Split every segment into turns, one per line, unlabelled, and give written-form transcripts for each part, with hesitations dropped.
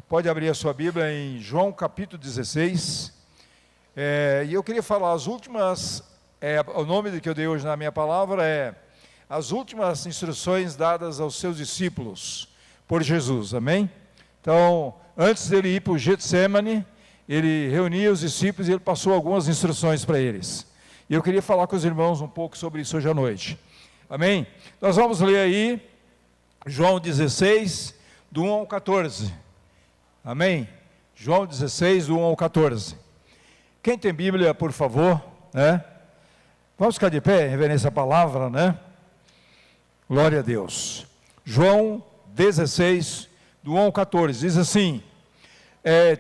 Pode abrir a sua Bíblia em João capítulo 16. E eu queria falar as últimas, o nome que eu dei hoje na minha palavra é as últimas instruções dadas aos seus discípulos por Jesus, amém? Então, antes dele ir para o Getsemane, ele reunia os discípulos e ele passou algumas instruções para eles. E eu queria falar com os irmãos um pouco sobre isso hoje à noite, amém? Nós vamos ler aí, João 16, do 1 ao 14, amém? João 16, do 1 ao 14. Quem tem Bíblia, por favor, né? Vamos ficar de pé, reverência à palavra, né? Glória a Deus. João 16, do 1 ao 14, diz assim: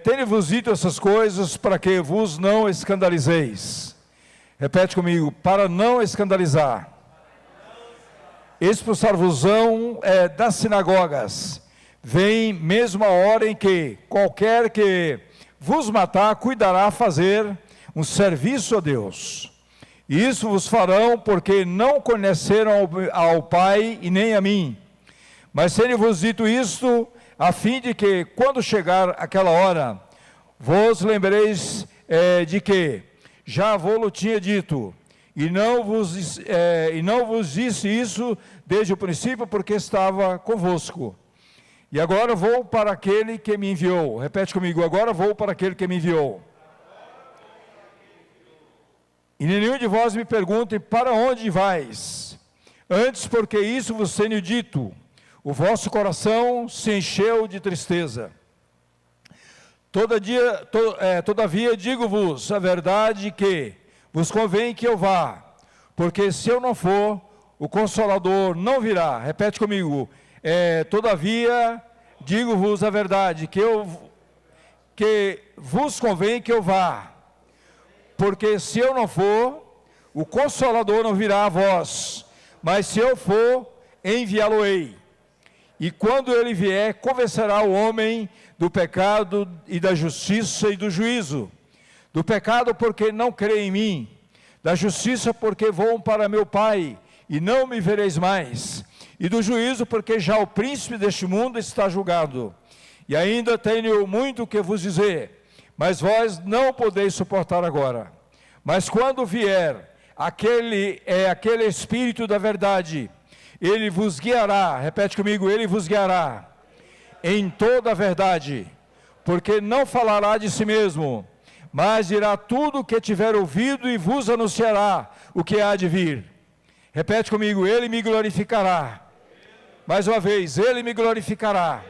tenho-vos dito essas coisas para que vos não escandalizeis. Repete comigo: para não escandalizar. Expulsar-vos-ão das sinagogas. Vem mesmo a hora em que qualquer que vos matar, cuidará a fazer um serviço a Deus. E isso vos farão, porque não conheceram ao Pai e nem a mim. Mas tenho-vos dito isto, a fim de que, quando chegar aquela hora, vos lembreis de que já vou-lo tinha dito, e não vos disse isso desde o princípio, porque estava convosco. E agora vou para aquele que me enviou. Repete comigo: agora vou para aquele que me enviou. E nenhum de vós me pergunte: para onde vais? Antes, porque isso vos tenho dito, o vosso coração se encheu de tristeza. Todavia digo-vos a verdade, que vos convém que eu vá, porque se eu não for, o Consolador não virá. Repete comigo: todavia digo-vos a verdade, que vos convém que eu vá, porque se eu não for, o Consolador não virá a vós, mas se eu for, enviá-lo-ei. E quando ele vier, convencerá o homem do pecado e da justiça e do juízo. Do pecado, porque não crê em mim; da justiça, porque vou para meu Pai e não me vereis mais; e do juízo, porque já o príncipe deste mundo está julgado. E ainda tenho muito que vos dizer, mas vós não podeis suportar agora. Mas quando vier aquele Espírito da verdade, ele vos guiará. Repete comigo: ele vos guiará em toda a verdade, porque não falará de si mesmo, mas dirá tudo o que tiver ouvido e vos anunciará o que há de vir. Repete comigo: ele me glorificará. Mais uma vez: ele me glorificará,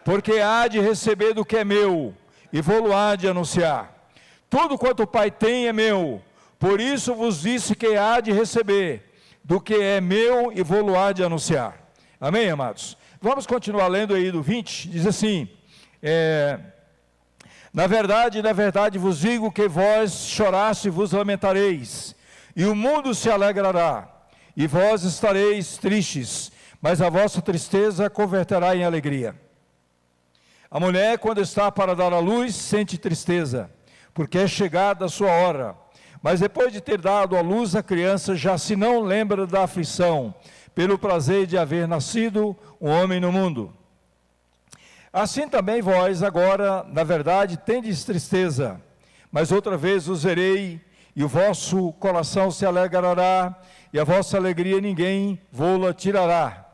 porque há de receber do que é meu, e vou-lo há de anunciar. Tudo quanto o Pai tem é meu, por isso vos disse que há de receber do que é meu, e vou-lo há de anunciar. Amém, amados? Vamos continuar lendo aí do 20, diz assim: na verdade vos digo que vós choraste e vos lamentareis, e o mundo se alegrará, e vós estareis tristes, mas a vossa tristeza converterá em alegria. A mulher, quando está para dar à luz, sente tristeza, porque é chegada a sua hora. Mas depois de ter dado à luz a criança, já se não lembra da aflição, pelo prazer de haver nascido um homem no mundo. Assim também vós agora, na verdade, tendes tristeza, mas outra vez os verei, e o vosso coração se alegrará, e a vossa alegria ninguém vô-la tirará.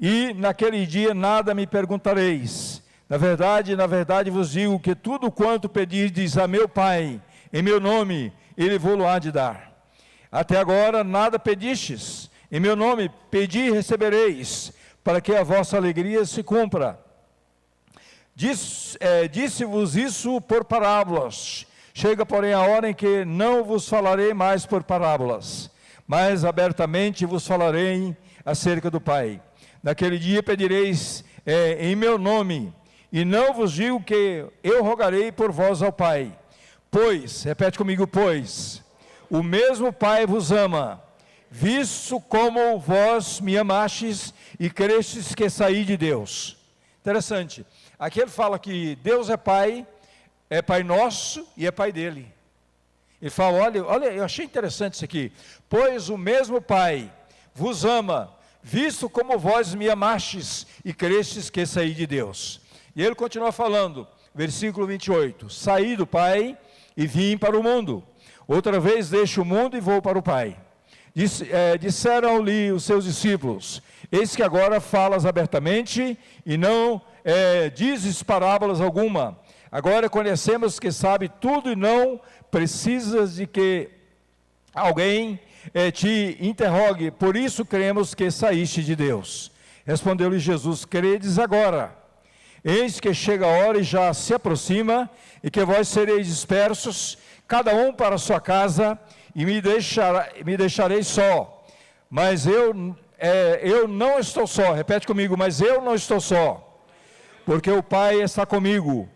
E naquele dia nada me perguntareis. Na verdade vos digo que tudo quanto pedirdes a meu Pai, em meu nome, ele vô-lo há de dar. Até agora nada pedistes, em meu nome pedi e recebereis, para que a vossa alegria se cumpra. Disse-vos isso por parábolas. Chega, porém, a hora em que não vos falarei mais por parábolas, mas abertamente vos falarei acerca do Pai. Naquele dia pedireis em meu nome, e não vos digo que eu rogarei por vós ao Pai. Pois, repete comigo: pois, o mesmo Pai vos ama, visto como vós me amastes e crestes que saí de Deus. Interessante, aqui ele fala que Deus é Pai nosso e é Pai dele. Ele fala, olha, eu achei interessante isso aqui. Pois o mesmo Pai vos ama, visto como vós me amastes e crestes que saí de Deus. E ele continua falando, versículo 28, saí do Pai e vim para o mundo. Outra vez deixo o mundo e vou para o Pai. Disseram-lhe os seus discípulos, eis que agora falas abertamente e não dizes parábolas alguma. Agora conhecemos que sabe tudo e não precisas de que alguém te interrogue, por isso cremos que saíste de Deus. Respondeu-lhe Jesus, credes agora? Eis que chega a hora e já se aproxima, e que vós sereis dispersos, cada um para a sua casa, e me deixarei só. Mas eu não estou só, repete comigo, mas eu não estou só, porque o Pai está comigo.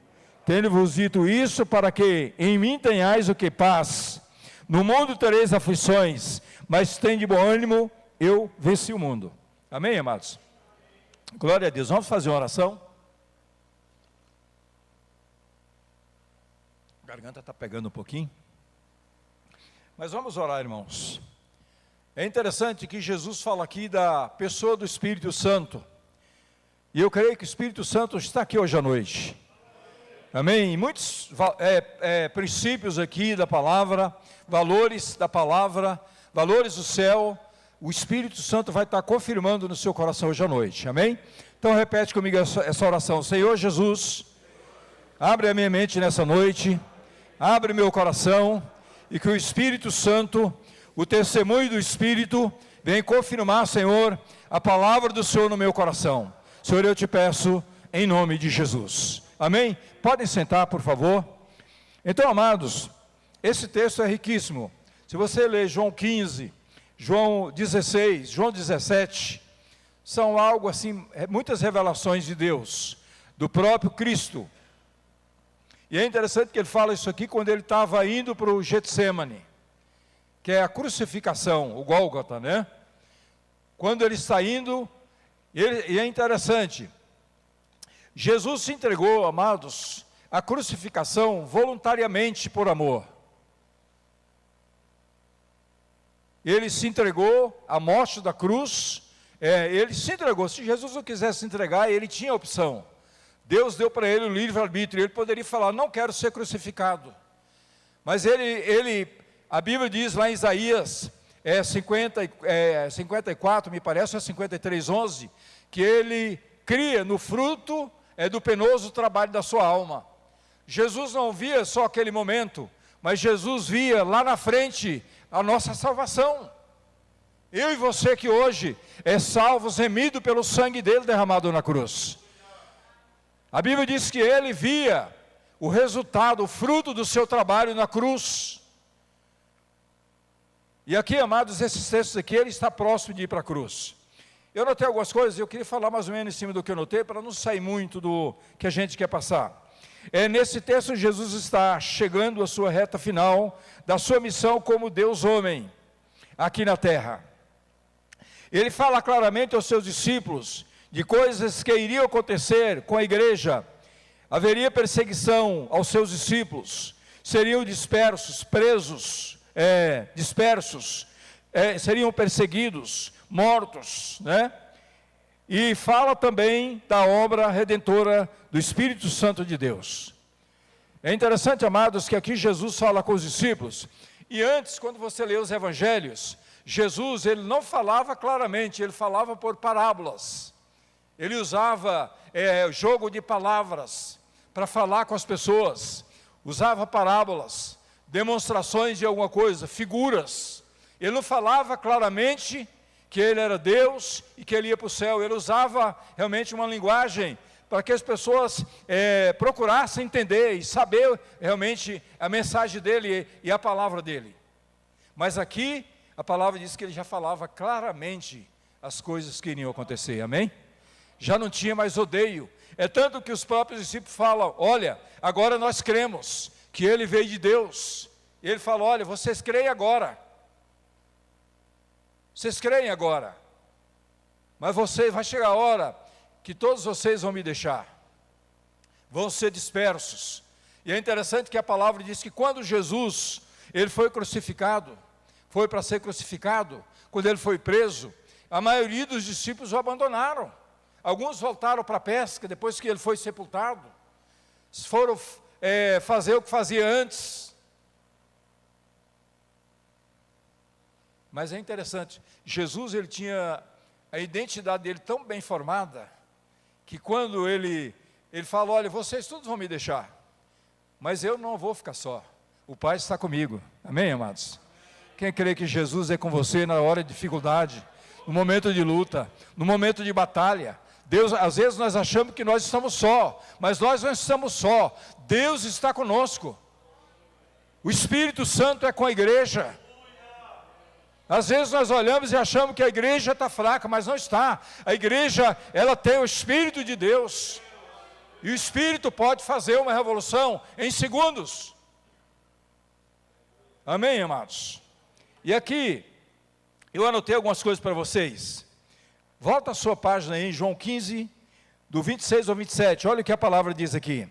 Tendo-vos dito isso, para que em mim tenhais o que paz. No mundo tereis aflições, mas tende bom ânimo, eu venci o mundo. Amém, amados? Glória a Deus. Vamos fazer uma oração? A garganta está pegando um pouquinho. Mas vamos orar, irmãos. É interessante que Jesus fala aqui da pessoa do Espírito Santo. E eu creio que o Espírito Santo está aqui hoje à noite. Amém? E muitos princípios aqui da palavra, valores da palavra, valores do céu, o Espírito Santo vai estar confirmando no seu coração hoje à noite. Amém? Então repete comigo essa oração. Senhor Jesus, abre a minha mente nessa noite, abre meu coração, e que o Espírito Santo, o testemunho do Espírito, venha confirmar, Senhor, a palavra do Senhor no meu coração. Senhor, eu te peço em nome de Jesus. Amém? Podem sentar, por favor. Então, amados, esse texto é riquíssimo. Se você ler João 15, João 16, João 17, são algo assim, muitas revelações de Deus, do próprio Cristo. E é interessante que ele fala isso aqui quando ele estava indo para o Getsemane, que é a crucificação, o Gólgota, né? Quando ele está indo, e é interessante, Jesus se entregou, amados, à crucificação voluntariamente por amor. Ele se entregou à morte da cruz, ele se entregou. Se Jesus não quisesse se entregar, ele tinha opção. Deus deu para ele o livre-arbítrio, ele poderia falar, não quero ser crucificado. Mas a Bíblia diz lá em Isaías 54, me parece, é 53:11, que ele cria no fruto do penoso trabalho da sua alma. Jesus não via só aquele momento, mas Jesus via lá na frente a nossa salvação. Eu e você que hoje é salvos, remido pelo sangue dele derramado na cruz. A Bíblia diz que ele via o resultado, o fruto do seu trabalho na cruz. E aqui, amados, esses textos aqui, ele está próximo de ir para a cruz. Eu notei algumas coisas, eu queria falar mais ou menos em cima do que eu notei, para não sair muito do que a gente quer passar. Nesse texto, Jesus está chegando à sua reta final, da sua missão como Deus homem, aqui na terra. Ele fala claramente aos seus discípulos, de coisas que iriam acontecer com a igreja. Haveria perseguição aos seus discípulos, seriam dispersos, presos, seriam perseguidos, mortos, né? E fala também da obra redentora do Espírito Santo de Deus. É interessante, amados, que aqui Jesus fala com os discípulos, e antes, quando você lê os evangelhos, Jesus, ele não falava claramente, ele falava por parábolas. Ele usava jogo de palavras para falar com as pessoas, usava parábolas, demonstrações de alguma coisa, figuras. Ele não falava claramente que ele era Deus e que ele ia para o céu. Ele usava realmente uma linguagem para que as pessoas procurassem entender e saber realmente a mensagem dele e a palavra dele. Mas aqui a palavra diz que ele já falava claramente as coisas que iriam acontecer, amém? Já não tinha mais odeio. É tanto que os próprios discípulos falam, olha, agora nós cremos que ele veio de Deus. E ele fala, olha, vocês creem agora. Vocês creem agora. Mas vai chegar a hora que todos vocês vão me deixar. Vão ser dispersos. E é interessante que a palavra diz que quando Jesus, ele foi crucificado, foi para ser crucificado, quando ele foi preso, a maioria dos discípulos o abandonaram. Alguns voltaram para a pesca depois que ele foi sepultado. Foram fazer o que fazia antes. Mas é interessante, Jesus ele tinha a identidade dele tão bem formada, que quando ele fala, olha, vocês todos vão me deixar, mas eu não vou ficar só, o Pai está comigo, amém, amados? Quem crê que Jesus é com você na hora de dificuldade, no momento de luta, no momento de batalha? Deus, às vezes nós achamos que nós estamos só, mas nós não estamos só, Deus está conosco, o Espírito Santo é com a igreja. Às vezes nós olhamos e achamos que a igreja está fraca, mas não está. A igreja, ela tem o Espírito de Deus. E o Espírito pode fazer uma revolução em segundos. Amém, amados? E aqui, eu anotei algumas coisas para vocês. Volta a sua página aí, João 15, do 26 ao 27. Olha o que a palavra diz aqui.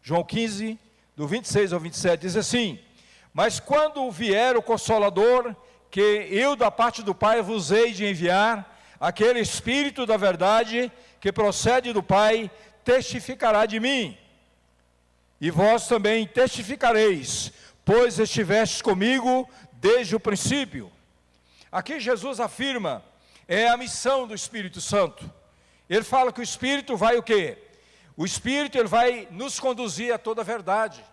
João 15, do 26 ao 27, diz assim: mas quando vier o Consolador, que eu da parte do Pai vos hei de enviar, aquele Espírito da verdade, que procede do Pai, testificará de mim. E vós também testificareis, pois estivestes comigo desde o princípio. Aqui Jesus afirma, é a missão do Espírito Santo. Ele fala que o Espírito vai o quê? O Espírito ele vai nos conduzir a toda a verdade.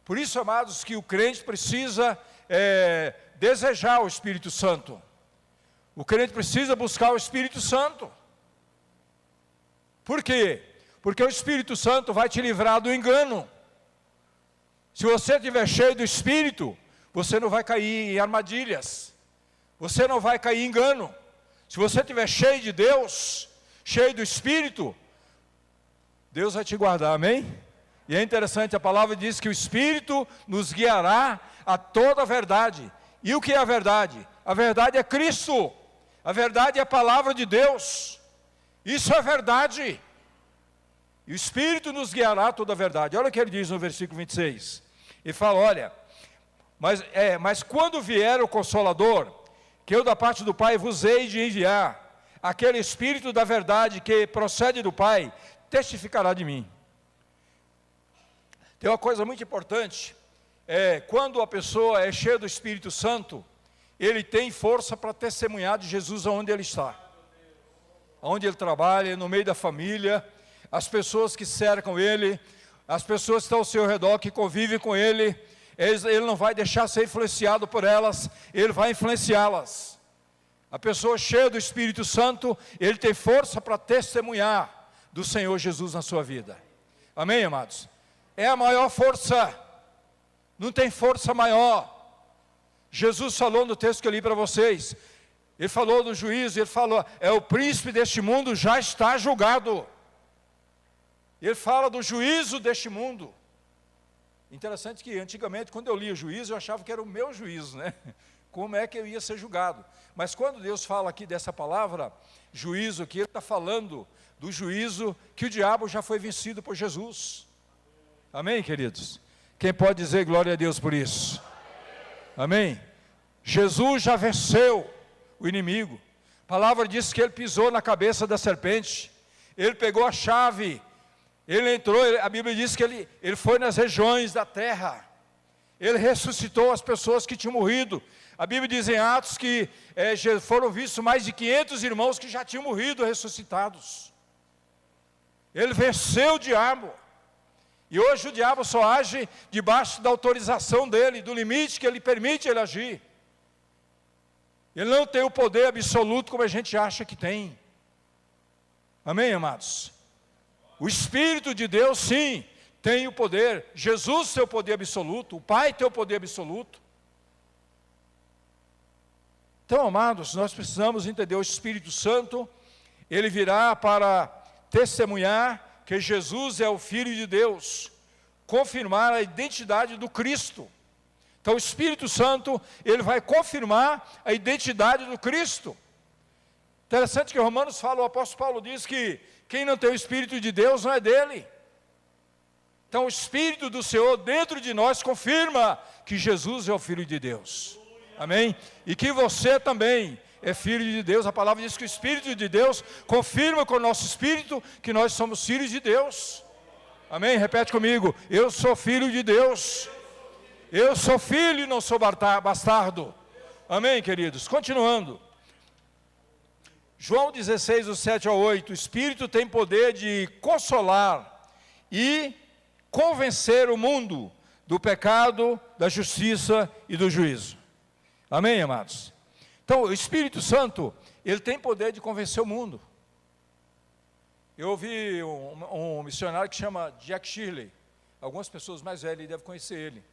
Por isso, amados, que o crente precisa desejar o Espírito Santo. O crente precisa buscar o Espírito Santo. Por quê? Porque o Espírito Santo vai te livrar do engano. Se você estiver cheio do Espírito, você não vai cair em armadilhas. Você não vai cair em engano. Se você estiver cheio de Deus, cheio do Espírito, Deus vai te guardar, amém? E é interessante, a palavra diz que o Espírito nos guiará a toda a verdade. E o que é a verdade? A verdade é Cristo. A verdade é a palavra de Deus. Isso é verdade. E o Espírito nos guiará a toda a verdade. Olha o que ele diz no versículo 26. Ele fala, olha, mas quando vier o Consolador, que eu da parte do Pai vos hei de enviar, aquele Espírito da verdade que procede do Pai, testificará de mim. Tem uma coisa muito importante, quando a pessoa é cheia do Espírito Santo, ele tem força para testemunhar de Jesus aonde ele está. Onde ele trabalha, no meio da família, as pessoas que cercam ele, as pessoas que estão ao seu redor, que convivem com ele, ele não vai deixar ser influenciado por elas, ele vai influenciá-las. A pessoa cheia do Espírito Santo, ele tem força para testemunhar do Senhor Jesus na sua vida. Amém, amados? É a maior força, não tem força maior. Jesus falou no texto que eu li para vocês, ele falou do juízo, ele falou, o príncipe deste mundo já está julgado. Ele fala do juízo deste mundo. Interessante que antigamente, quando eu lia o juízo, eu achava que era o meu juízo, né? Como é que eu ia ser julgado? Mas quando Deus fala aqui dessa palavra, juízo aqui, ele está falando do juízo que o diabo já foi vencido por Jesus. Amém, queridos? Quem pode dizer glória a Deus por isso? Amém? Jesus já venceu o inimigo. A palavra diz que ele pisou na cabeça da serpente. Ele pegou a chave. Ele entrou, a Bíblia diz que ele foi nas regiões da terra. Ele ressuscitou as pessoas que tinham morrido. A Bíblia diz em Atos que foram vistos mais de 500 irmãos que já tinham morrido ressuscitados. Ele venceu o diabo. E hoje o diabo só age debaixo da autorização dele, do limite que ele permite ele agir. Ele não tem o poder absoluto como a gente acha que tem. Amém, amados? O Espírito de Deus, sim, tem o poder. Jesus tem o poder absoluto, o Pai tem o poder absoluto. Então, amados, nós precisamos entender o Espírito Santo, ele virá para testemunhar que Jesus é o Filho de Deus, confirmar a identidade do Cristo. Então o Espírito Santo, ele vai confirmar a identidade do Cristo. Interessante que Romanos fala, o apóstolo Paulo diz que quem não tem o Espírito de Deus não é dele. Então o Espírito do Senhor dentro de nós confirma que Jesus é o Filho de Deus. Amém? E que você também é filho de Deus. A palavra diz que o Espírito de Deus confirma com o nosso espírito que nós somos filhos de Deus. Amém? Repete comigo: eu sou filho de Deus. Eu sou filho e não sou bastardo. Amém, queridos? Continuando. João 16, do 7 ao 8. O Espírito tem poder de consolar e convencer o mundo do pecado, da justiça e do juízo. Amém, amados? Então, o Espírito Santo, ele tem poder de convencer o mundo. Eu ouvi um missionário que chama Jack Shirley. Algumas pessoas mais velhas devem conhecer ele.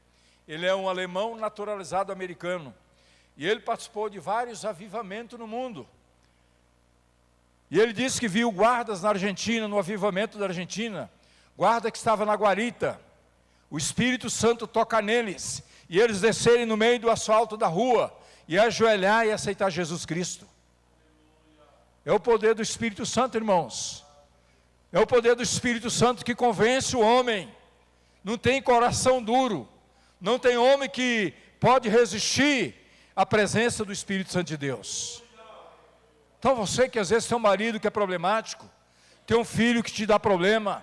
Ele é um alemão naturalizado americano. E ele participou de vários avivamentos no mundo. E ele disse que viu guardas na Argentina, no avivamento da Argentina. Guarda que estava na guarita. O Espírito Santo toca neles. E eles descerem no meio do asfalto da rua. E ajoelhar e aceitar Jesus Cristo. É o poder do Espírito Santo, irmãos. É o poder do Espírito Santo que convence o homem. Não tem coração duro. Não tem homem que pode resistir à presença do Espírito Santo de Deus. Então você que às vezes tem um marido que é problemático, tem um filho que te dá problema,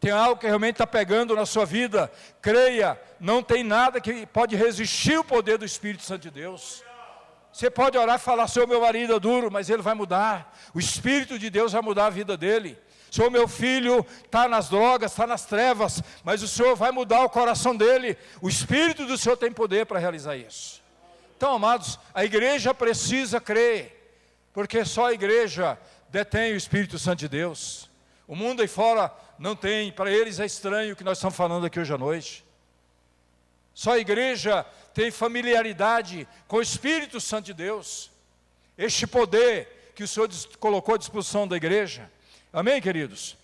tem algo que realmente está pegando na sua vida, creia, não tem nada que pode resistir ao poder do Espírito Santo de Deus. Você pode orar e falar: Senhor, meu marido é duro, mas ele vai mudar. O Espírito de Deus vai mudar a vida dele. Senhor, meu filho está nas drogas, está nas trevas, mas o Senhor vai mudar o coração dele. O Espírito do Senhor tem poder para realizar isso. Então, amados, a igreja precisa crer, porque só a igreja detém o Espírito Santo de Deus. O mundo aí fora não tem, para eles é estranho o que nós estamos falando aqui hoje à noite. Só a igreja tem familiaridade com o Espírito Santo de Deus. Este poder que o Senhor colocou à disposição da igreja. Amém, queridos?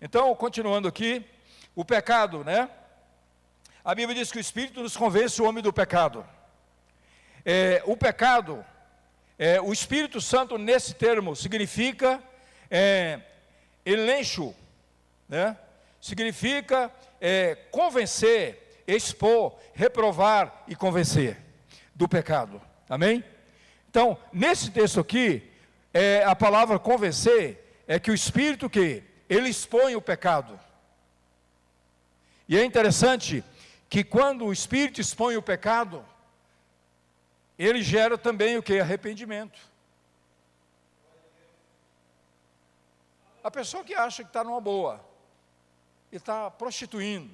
Então, continuando aqui, o pecado, né? A Bíblia diz que o Espírito nos convence o homem do pecado. O pecado, o Espírito Santo nesse termo significa elencho, né? Significa convencer, expor, reprovar e convencer do pecado. Amém? Então, nesse texto aqui, a palavra convencer é que o Espírito que ele expõe o pecado. E é interessante que quando o Espírito expõe o pecado, ele gera também o que? Arrependimento. A pessoa que acha que está numa boa, e está prostituindo,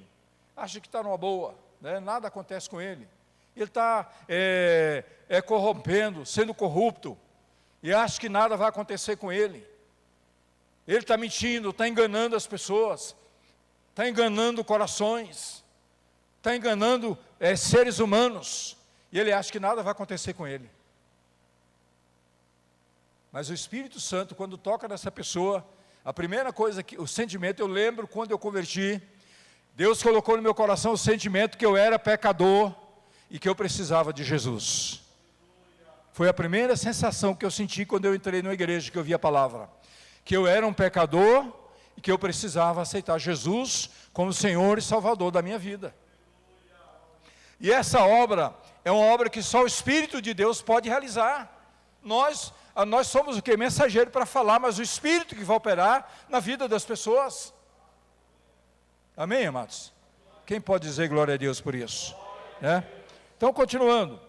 acha que está numa boa, né? Nada acontece com ele. Ele está corrompendo, sendo corrupto, e acha que nada vai acontecer com ele. Ele está mentindo, está enganando as pessoas, está enganando corações, está enganando seres humanos, e ele acha que nada vai acontecer com ele. Mas o Espírito Santo, quando toca nessa pessoa, a primeira coisa, o sentimento, eu lembro quando eu converti, Deus colocou no meu coração o sentimento que eu era pecador e que eu precisava de Jesus. Foi a primeira sensação que eu senti quando eu entrei na igreja, que eu vi a palavra. Que eu era um pecador e que eu precisava aceitar Jesus como Senhor e Salvador da minha vida. E essa obra é uma obra que só o Espírito de Deus pode realizar. Nós somos o quê? Mensageiro para falar, mas o Espírito que vai operar na vida das pessoas. Amém, amados? Quem pode dizer glória a Deus por isso? Então, continuando.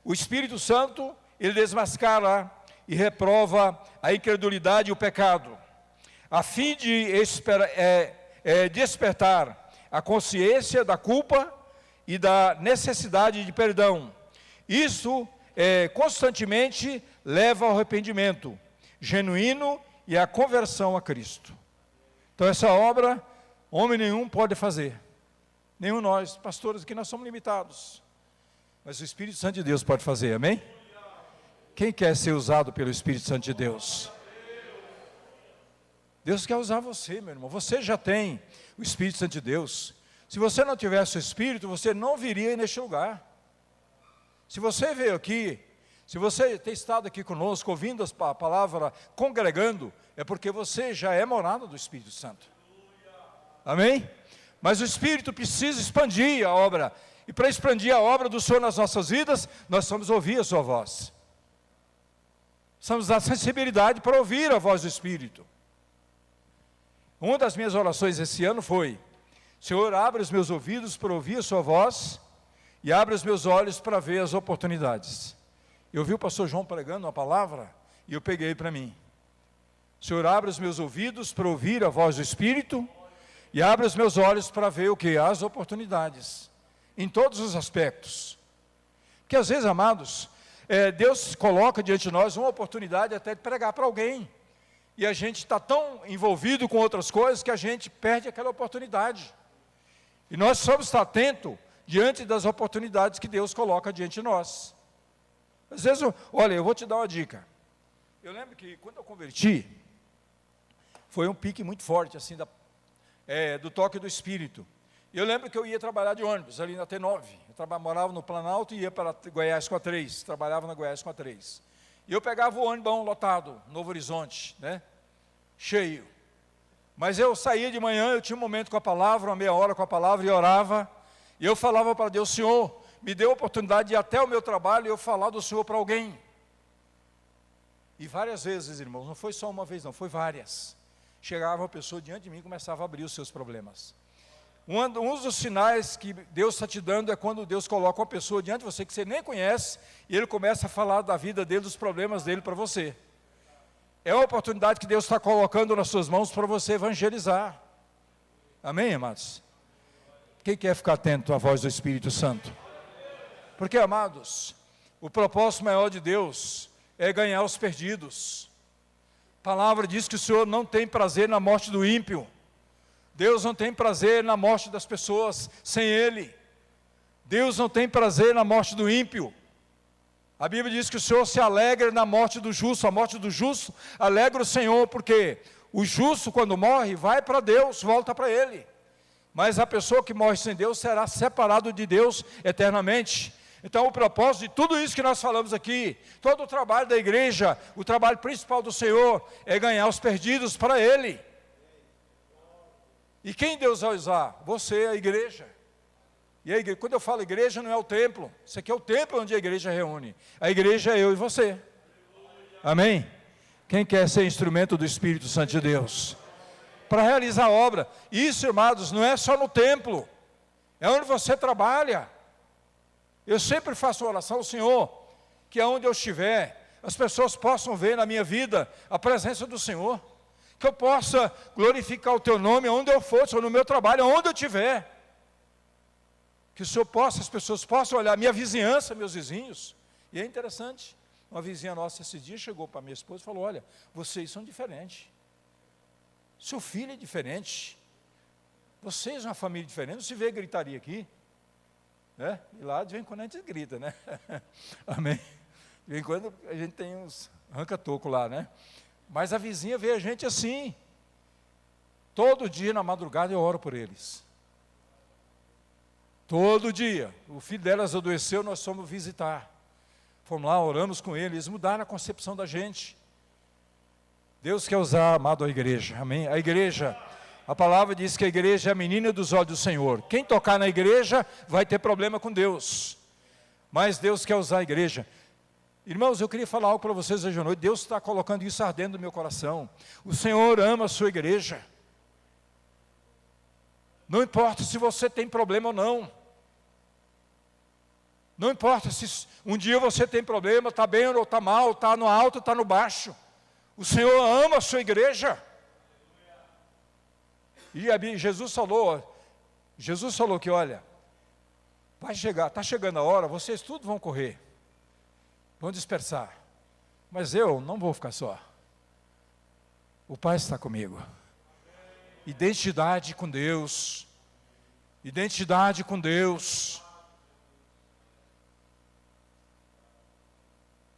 O Espírito Santo, ele desmascara e reprova a incredulidade e o pecado, a fim de despertar a consciência da culpa e da necessidade de perdão. Isso constantemente leva ao arrependimento genuíno e à conversão a Cristo. Então essa obra, homem nenhum pode fazer. Nenhum nós, pastores aqui, nós somos limitados. Mas o Espírito Santo de Deus pode fazer, amém? Quem quer ser usado pelo Espírito Santo de Deus? Deus quer usar você, meu irmão. Você já tem o Espírito Santo de Deus. Se você não tivesse o Espírito, você não viria neste lugar. Se você veio aqui, se você tem estado aqui conosco, ouvindo a palavra, congregando, é porque você já é morada do Espírito Santo. Amém? Mas o Espírito precisa expandir a obra. E para expandir a obra do Senhor nas nossas vidas, nós precisamos ouvir a sua voz. Precisamos dar sensibilidade para ouvir a voz do Espírito. Uma das minhas orações esse ano foi: Senhor, abre os meus ouvidos para ouvir a sua voz e abre os meus olhos para ver as oportunidades. Eu vi o pastor João pregando uma palavra e eu peguei para mim. Senhor, abre os meus ouvidos para ouvir a voz do Espírito e abre os meus olhos para ver o que? As oportunidades, em todos os aspectos. Porque às vezes, amados, Deus coloca diante de nós uma oportunidade até de pregar para alguém. E a gente está tão envolvido com outras coisas que a gente perde aquela oportunidade. E nós precisamos estar atentos diante das oportunidades que Deus coloca diante de nós. Às vezes, olha, eu vou te dar uma dica. Eu lembro que quando eu converti, foi um pique muito forte, assim, do toque do Espírito. E eu lembro que eu ia trabalhar de ônibus, ali na T9. Eu morava no Planalto e ia para Goiás com a 3, trabalhava na Goiás com a 3. E eu pegava o ônibus lotado, Novo Horizonte, né? Cheio. Mas eu saía de manhã, eu tinha um momento com a palavra, uma meia hora com a palavra, e orava. E eu falava para Deus: Senhor, me deu a oportunidade de ir até o meu trabalho e eu falar do Senhor para alguém. E várias vezes, irmãos, não foi só uma vez não, foi várias. Chegava uma pessoa diante de mim e começava a abrir os seus problemas. Um dos sinais que Deus está te dando é quando Deus coloca uma pessoa diante de você que você nem conhece, e Ele começa a falar da vida dele, dos problemas dele para você. É uma oportunidade que Deus está colocando nas suas mãos para você evangelizar. Amém, amados? Quem quer ficar atento à voz do Espírito Santo? Porque, amados, o propósito maior de Deus é ganhar os perdidos. A palavra diz que o Senhor não tem prazer na morte do ímpio. Deus não tem prazer na morte das pessoas sem Ele. Deus não tem prazer na morte do ímpio. A Bíblia diz que o Senhor se alegra na morte do justo. A morte do justo alegra o Senhor, porque o justo, quando morre, vai para Deus, volta para Ele. Mas a pessoa que morre sem Deus será separado de Deus eternamente. Então, o propósito de tudo isso que nós falamos aqui, todo o trabalho da igreja, o trabalho principal do Senhor, é ganhar os perdidos para Ele. E quem Deus vai usar? Você, a igreja. E a igreja, quando eu falo igreja, não é o templo. Isso aqui é o templo onde a igreja reúne. A igreja é eu e você. Amém? Quem quer ser instrumento do Espírito Santo de Deus? Para realizar a obra. Isso, irmãos, não é só no templo. É onde você trabalha. Eu sempre faço oração, Senhor, que aonde eu estiver, as pessoas possam ver na minha vida a presença do Senhor. Que eu possa glorificar o Teu nome onde eu for, no meu trabalho, onde eu estiver. Que o Senhor possa, as pessoas possam olhar, minha vizinhança, meus vizinhos. E é interessante, uma vizinha nossa esse dia chegou para minha esposa e falou: olha, vocês são diferentes. Seu filho é diferente. Vocês são uma família diferente, não se vê gritaria aqui. Né? E lá de vez em quando a gente grita, né? Amém? De vez em quando a gente tem uns arranca-toco lá, né? Mas a vizinha vê a gente assim. Todo dia na madrugada eu oro por eles. Todo dia. O filho delas adoeceu, nós fomos visitar. Fomos lá, oramos com eles, mudaram a concepção da gente. Deus quer usar, amado, a igreja. Amém? A igreja, a palavra diz que a igreja é a menina dos olhos do Senhor. Quem tocar na igreja vai ter problema com Deus. Mas Deus quer usar a igreja. Irmãos, eu queria falar algo para vocês hoje à noite. Deus está colocando isso ardendo no meu coração. O Senhor ama a sua igreja. Não importa se você tem problema ou não. Não importa se um dia você tem problema, está bem ou está mal, está no alto, está no baixo. O Senhor ama a sua igreja. E Jesus falou que, olha, vai chegar, está chegando a hora, vocês tudo vão correr. Vão dispersar, mas eu não vou ficar só. O Pai está comigo. Identidade com Deus. Identidade com Deus.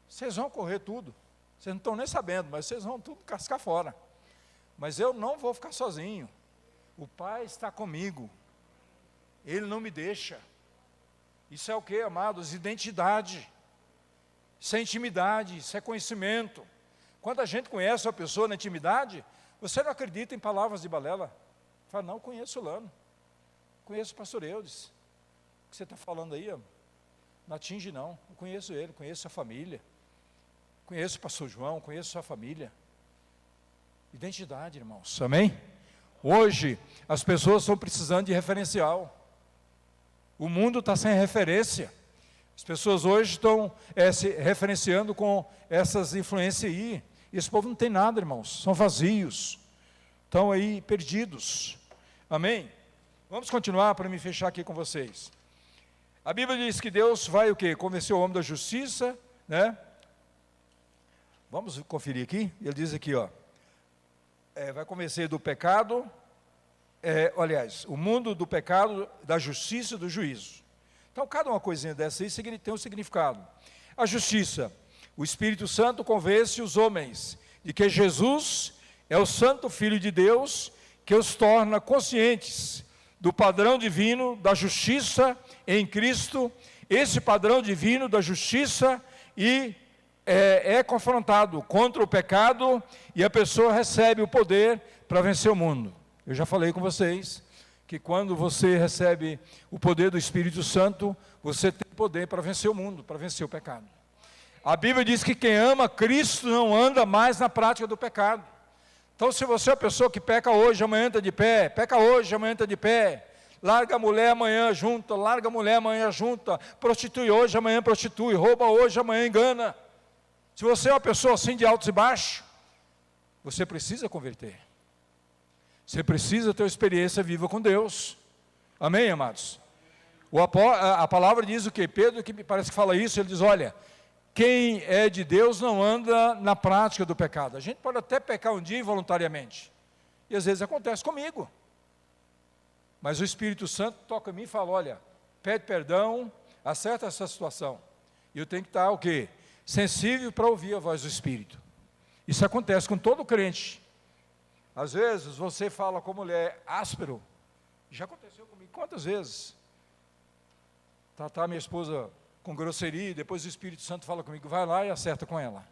Vocês vão correr tudo. Vocês não estão nem sabendo, mas vocês vão tudo cascar fora. Mas eu não vou ficar sozinho. O Pai está comigo. Ele não me deixa. Isso é o que, amados? Identidade. Isso é intimidade, isso é conhecimento. Quando a gente conhece uma pessoa na intimidade, você não acredita em palavras de balela. Fala, não, conheço o Lano, conheço o pastor Eudes. que você está falando aí, não atinge não. Eu conheço ele, conheço a família. Conheço o pastor João, conheço sua família. Identidade, irmãos. Amém? Hoje, as pessoas estão precisando de referencial. O mundo está sem referência. As pessoas hoje estão se referenciando com essas influências aí. E esse povo não tem nada, irmãos. São vazios. Estão aí perdidos. Amém? Vamos continuar para me fechar aqui com vocês. A Bíblia diz que Deus vai o quê? Convencer o homem da justiça, né? Vamos conferir aqui. Ele diz aqui, ó. Vai convencer do pecado, aliás, o mundo do pecado, da justiça e do juízo. Então, cada uma coisinha dessa aí tem um significado. A justiça, o Espírito Santo convence os homens de que Jesus é o Santo Filho de Deus, que os torna conscientes do padrão divino da justiça em Cristo. Esse padrão divino da justiça é confrontado contra o pecado e a pessoa recebe o poder para vencer o mundo. Eu já falei com vocês que quando você recebe o poder do Espírito Santo, você tem poder para vencer o mundo, para vencer o pecado. A Bíblia diz que quem ama Cristo não anda mais na prática do pecado. Então, se você é uma pessoa que peca hoje, amanhã está de pé, peca hoje, amanhã está de pé, larga a mulher, amanhã junta, larga a mulher, amanhã junta, prostitui hoje, amanhã prostitui, rouba hoje, amanhã engana. Se você é uma pessoa assim de altos e baixos, você precisa converter. Você precisa ter uma experiência viva com Deus. Amém, amados? A palavra diz o quê? Pedro, que me parece que fala isso, ele diz, olha, quem é de Deus não anda na prática do pecado. A gente pode até pecar um dia involuntariamente. E às vezes acontece comigo. Mas o Espírito Santo toca em mim e fala, olha, pede perdão, acerta essa situação. E eu tenho que estar o quê? Sensível para ouvir a voz do Espírito. Isso acontece com todo crente. Às vezes você fala com mulher áspero. Já aconteceu comigo quantas vezes? Tratar minha esposa com grosseria, depois o Espírito Santo fala comigo, vai lá e acerta com ela.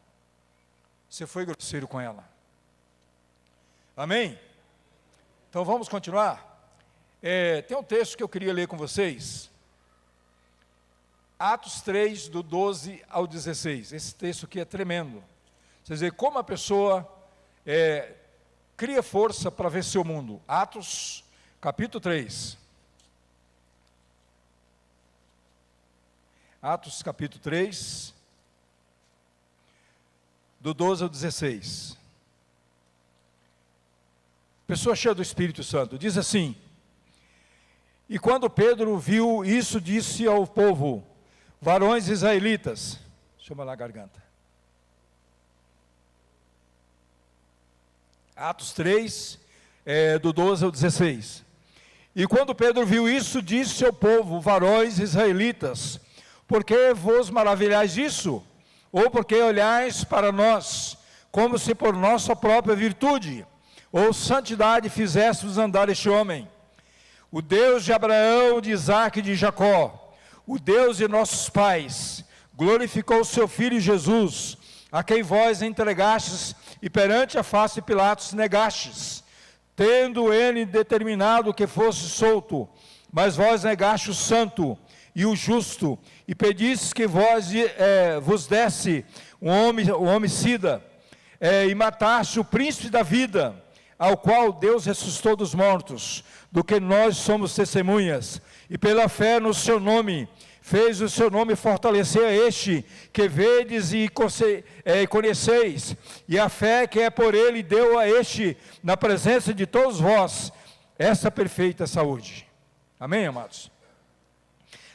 Você foi grosseiro com ela. Amém? Então vamos continuar? Tem um texto que eu queria ler com vocês. Atos 3, do 12 ao 16. Esse texto aqui é tremendo. Vocês veem como a pessoa cria força para vencer o mundo. Atos, capítulo 3. Atos, capítulo 3, do 12 ao 16. Pessoa cheia do Espírito Santo. Diz assim, e quando Pedro viu isso, disse ao povo, varões israelitas, deixa eu molhar a garganta. Atos 3, do 12 ao 16. E quando Pedro viu isso, disse ao povo, varões israelitas, por que vos maravilhais disso? Ou porque olhais para nós, como se por nossa própria virtude, ou santidade fizéssemos andar este homem? O Deus de Abraão, de Isaque e de Jacó, o Deus de nossos pais, glorificou o seu Filho Jesus, a quem vós entregastes e perante a face de Pilatos negastes, tendo ele determinado que fosse solto, mas vós negaste o santo e o justo, e pedistes que vos desse um homicida, e mataste o príncipe da vida, ao qual Deus ressuscitou dos mortos, do que nós somos testemunhas, e pela fé no seu nome, fez o seu nome fortalecer a este, que vedes e conheceis, e a fé que é por ele deu a este, na presença de todos vós, essa perfeita saúde. Amém, amados?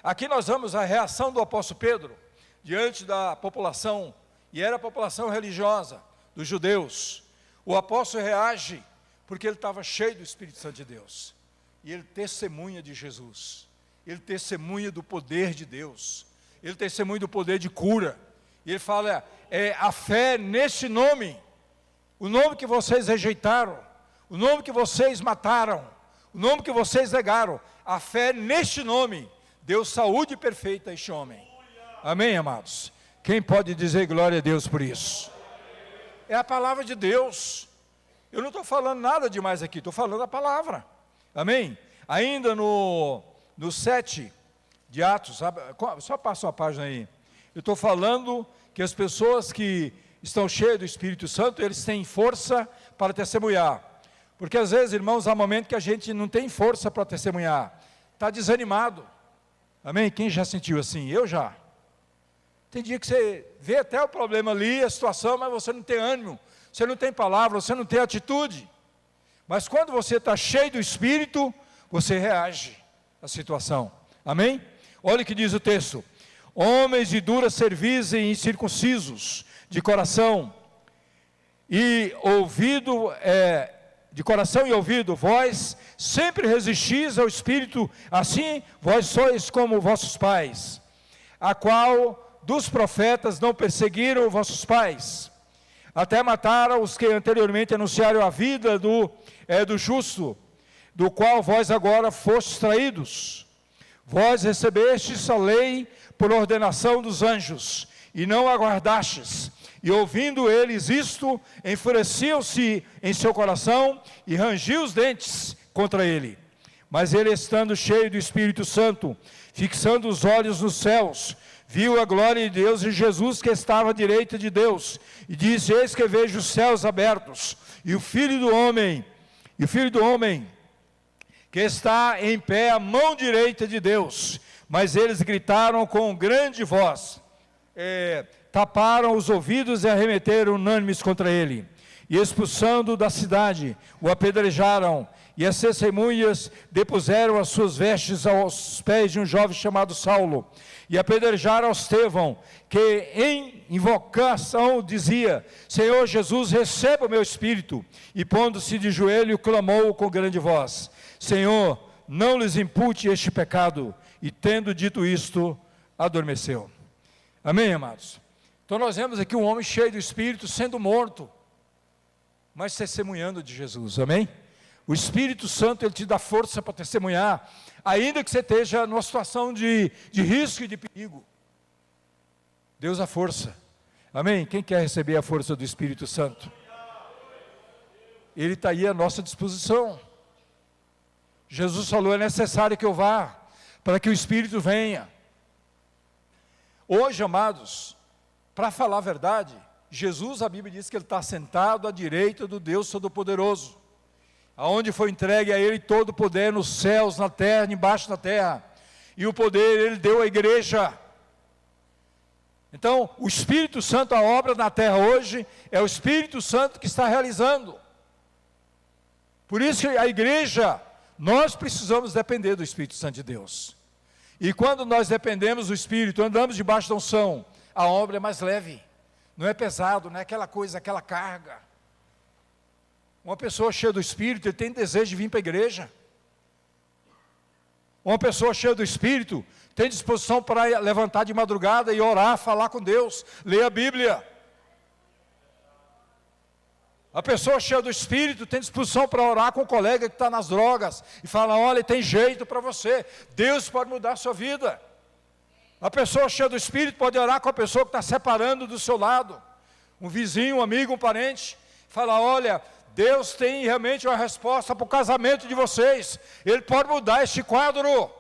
Aqui nós vemos a reação do apóstolo Pedro, diante da população, e era a população religiosa, dos judeus. O apóstolo reage, porque ele estava cheio do Espírito Santo de Deus, e ele testemunha de Jesus, ele testemunha do poder de Deus, ele testemunha do poder de cura, e ele fala, a fé nesse nome, o nome que vocês rejeitaram, o nome que vocês mataram, o nome que vocês negaram, a fé neste nome, deu saúde perfeita a este homem. Amém, amados? Quem pode dizer glória a Deus por isso? É a palavra de Deus. Eu não estou falando nada demais aqui, estou falando a palavra. Amém? Ainda no 7, de Atos, sabe? Só passa uma página aí. Eu estou falando que as pessoas que estão cheias do Espírito Santo, eles têm força para testemunhar. Porque às vezes, irmãos, há momentos que a gente não tem força para testemunhar. Está desanimado. Amém? Quem já sentiu assim? Eu já. Tem dia que você vê até o problema ali, a situação, mas você não tem ânimo, você não tem palavra, você não tem atitude. Mas quando você está cheio do Espírito, você reage à situação. Amém? Olha o que diz o texto. Homens de dura cerviz e incircuncisos de coração e ouvido, de coração e ouvido, vós sempre resistis ao Espírito, assim vós sois como vossos pais, a qual dos profetas não perseguiram vossos pais, até mataram os que anteriormente anunciaram a vida do justo, do qual vós agora fostes traídos. Vós recebestes a lei por ordenação dos anjos, e não aguardastes. E ouvindo eles isto, enfureciam-se em seu coração, e rangiam os dentes contra ele. Mas ele, estando cheio do Espírito Santo, fixando os olhos nos céus, viu a glória de Deus e Jesus que estava à direita de Deus, e disse: eis que vejo os céus abertos, e o Filho do Homem, que está em pé à mão direita de Deus. Mas eles gritaram com grande voz, taparam os ouvidos e arremeteram unânimes contra ele. E expulsando da cidade, o apedrejaram, e as testemunhas depuseram as suas vestes aos pés de um jovem chamado Saulo, e apedrejaram Estevão, que em invocação dizia: Senhor Jesus, receba o meu espírito. E pondo-se de joelho, clamou com grande voz: Senhor, não lhes impute este pecado. E tendo dito isto, adormeceu. Amém, amados? Então nós vemos aqui um homem cheio do Espírito, sendo morto, mas testemunhando de Jesus. Amém? O Espírito Santo, ele te dá força para testemunhar, ainda que você esteja numa situação de risco e de perigo. Deus dá força. Amém? Quem quer receber a força do Espírito Santo? Ele está aí à nossa disposição. Jesus falou: é necessário que eu vá, para que o Espírito venha. Hoje, amados, para falar a verdade, Jesus, a Bíblia diz que ele está sentado à direita do Deus Todo-Poderoso, aonde foi entregue a ele todo o poder nos céus, na terra, embaixo da terra, e o poder ele deu à igreja. Então, o Espírito Santo, a obra na terra hoje, é o Espírito Santo que está realizando. Por isso que a igreja, nós precisamos depender do Espírito Santo de Deus. E quando nós dependemos do Espírito, andamos debaixo da unção, a obra é mais leve, não é pesado, não é aquela coisa, aquela carga. Uma pessoa cheia do Espírito, ele tem desejo de vir para a igreja. Uma pessoa cheia do Espírito tem disposição para levantar de madrugada e orar, falar com Deus, ler a Bíblia. A pessoa cheia do Espírito tem disposição para orar com o colega que está nas drogas e fala: olha, tem jeito para você, Deus pode mudar a sua vida. A pessoa cheia do Espírito pode orar com a pessoa que está separando do seu lado, um vizinho, um amigo, um parente, fala: olha, Deus tem realmente uma resposta para o casamento de vocês, Ele pode mudar este quadro.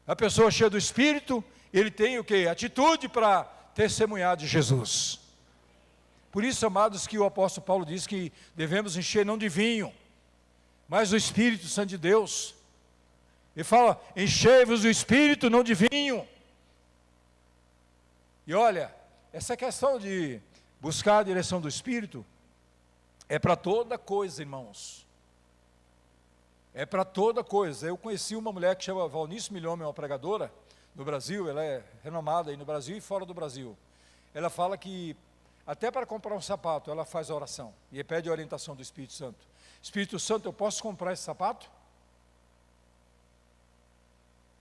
A pessoa cheia do Espírito, ele tem o quê? Atitude para testemunhar de Jesus. Por isso, amados, que o apóstolo Paulo diz que devemos encher não de vinho, mas do Espírito Santo de Deus. Ele fala: enchei-vos do Espírito, não de vinho. E olha, essa questão de buscar a direção do Espírito é para toda coisa, irmãos. É para toda coisa. Eu conheci uma mulher que chama Valnice Milhomem, uma pregadora no Brasil, ela é renomada aí no Brasil e fora do Brasil. Ela fala que até para comprar um sapato, ela faz a oração e pede a orientação do Espírito Santo. Espírito Santo, eu posso comprar esse sapato?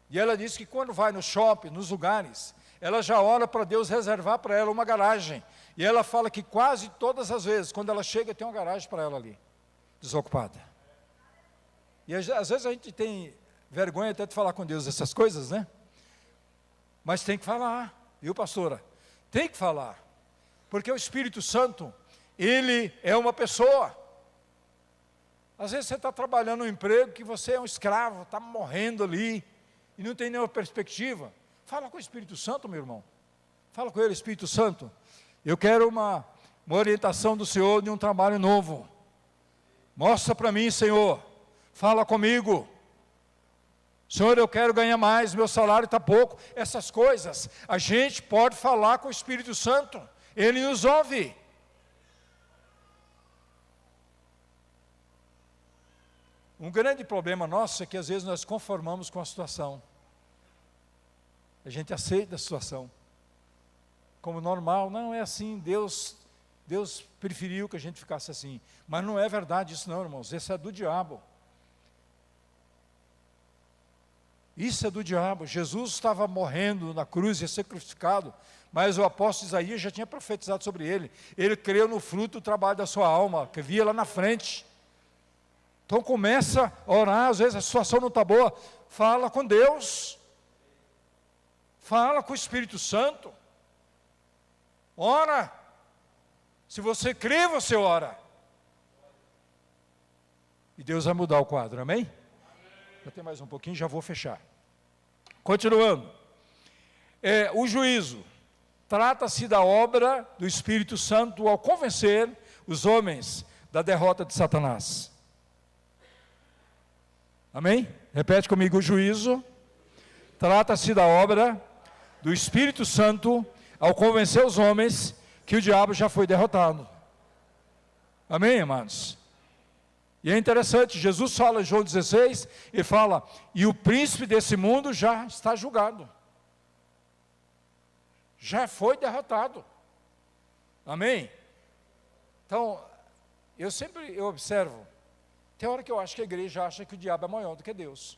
E ela diz que quando vai no shopping, nos lugares, ela já ora para Deus reservar para ela uma garagem. E ela fala que quase todas as vezes, quando ela chega, tem uma garagem para ela ali, desocupada. E às vezes a gente tem vergonha até de falar com Deus essas coisas, né? Mas tem que falar, viu, pastora? Tem que falar. Porque o Espírito Santo, ele é uma pessoa. Às vezes você está trabalhando um emprego que você é um escravo, está morrendo ali, e não tem nenhuma perspectiva, fala com o Espírito Santo, meu irmão. Fala com ele, Espírito Santo. Eu quero uma orientação do Senhor de um trabalho novo. Mostra para mim, Senhor. Fala comigo. Senhor, eu quero ganhar mais, meu salário está pouco. Essas coisas, a gente pode falar com o Espírito Santo. Ele nos ouve. Um grande problema nosso é que às vezes nós conformamos com a situação. A gente aceita a situação como normal. Não é assim, Deus preferiu que a gente ficasse assim. Mas não é verdade isso não, irmãos. Isso é do diabo. Isso é do diabo. Jesus estava morrendo na cruz, ia ser crucificado, mas o apóstolo Isaías já tinha profetizado sobre ele. Ele creu no fruto do trabalho da sua alma, que via lá na frente. Então começa a orar, às vezes a situação não está boa, fala com Deus, fala com o Espírito Santo, ora, se você crê, você ora, e Deus vai mudar o quadro, amém? Já tem mais um pouquinho, já vou fechar. Continuando, o juízo, trata-se da obra do Espírito Santo ao convencer os homens da derrota de Satanás. Amém? Repete comigo, o juízo trata-se da obra do Espírito Santo ao convencer os homens que o diabo já foi derrotado. Amém, amados? E é interessante, Jesus fala em João 16, ele fala, e o príncipe desse mundo já está julgado. Já foi derrotado. Amém? Então, eu observo, tem hora que eu acho que a igreja acha que o diabo é maior do que Deus.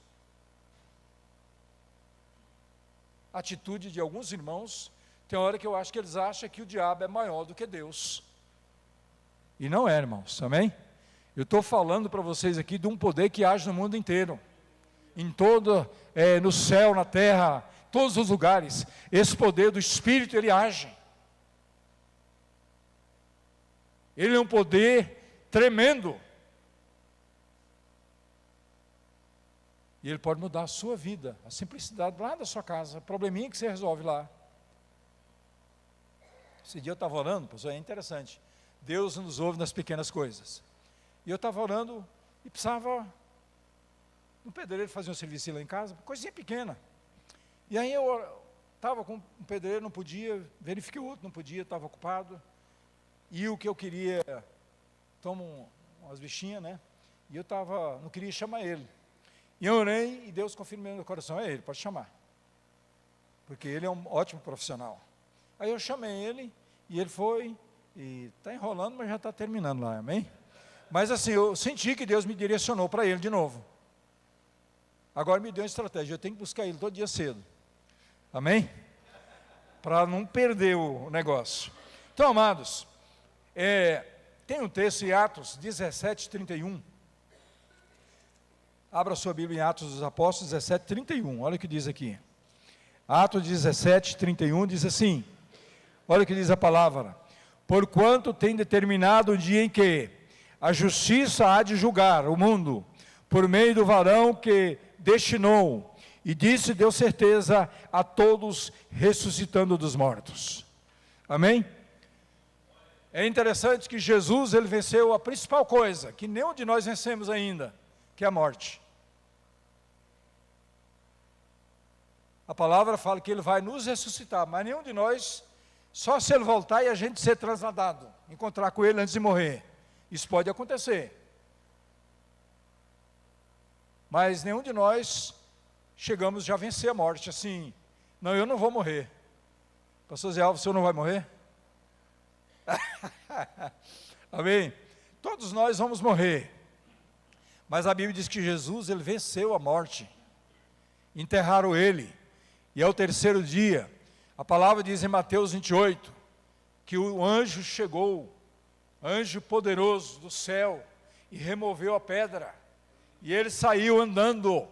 A atitude de alguns irmãos, tem hora que eu acho que eles acham que o diabo é maior do que Deus. E não é, irmãos, amém? Eu estou falando para vocês aqui de um poder que age no mundo inteiro. Em todo, no céu, na terra, todos os lugares. Esse poder do Espírito, ele age. Ele é um poder tremendo. E ele pode mudar a sua vida, a simplicidade lá da sua casa, probleminha que você resolve lá. Esse dia eu estava orando, pessoal, é interessante. Deus nos ouve nas pequenas coisas. E eu estava orando e precisava, um pedreiro fazer um serviço lá em casa, coisinha pequena. E aí eu estava com um pedreiro, não podia, verifiquei o outro, não podia, estava ocupado. E o que eu queria, tomo umas bichinhas, né? E eu não queria chamar ele. E eu orei e Deus confirmou no meu coração, é ele, pode chamar. Porque ele é um ótimo profissional. Aí eu chamei ele e ele foi, e está enrolando, mas já está terminando lá, amém? Mas assim, eu senti que Deus me direcionou para ele de novo. Agora me deu uma estratégia, eu tenho que buscar ele todo dia cedo. Amém? Para não perder o negócio. Então, amados, tem um texto em Atos 17:31. Abra sua Bíblia em Atos dos Apóstolos 17:31, olha o que diz aqui. Atos 17:31 diz assim, olha o que diz a palavra. Porquanto tem determinado o dia em que a justiça há de julgar o mundo, por meio do varão que destinou, e disse, deu certeza a todos, ressuscitando dos mortos. Amém? É interessante que Jesus, ele venceu a principal coisa, que nenhum de nós vencemos ainda, que é a morte. A palavra fala que ele vai nos ressuscitar, mas nenhum de nós, só se ele voltar e a gente ser trasladado, encontrar com ele antes de morrer. Isso pode acontecer. Mas nenhum de nós chegamos já a vencer a morte, assim, não, eu não vou morrer. Pastor Zé Alves, o senhor não vai morrer? Amém? Todos nós vamos morrer. Mas a Bíblia diz que Jesus, ele venceu a morte. Enterraram ele. E ao terceiro dia, a palavra diz em Mateus 28, que o anjo chegou, anjo poderoso do céu, e removeu a pedra. E ele saiu andando.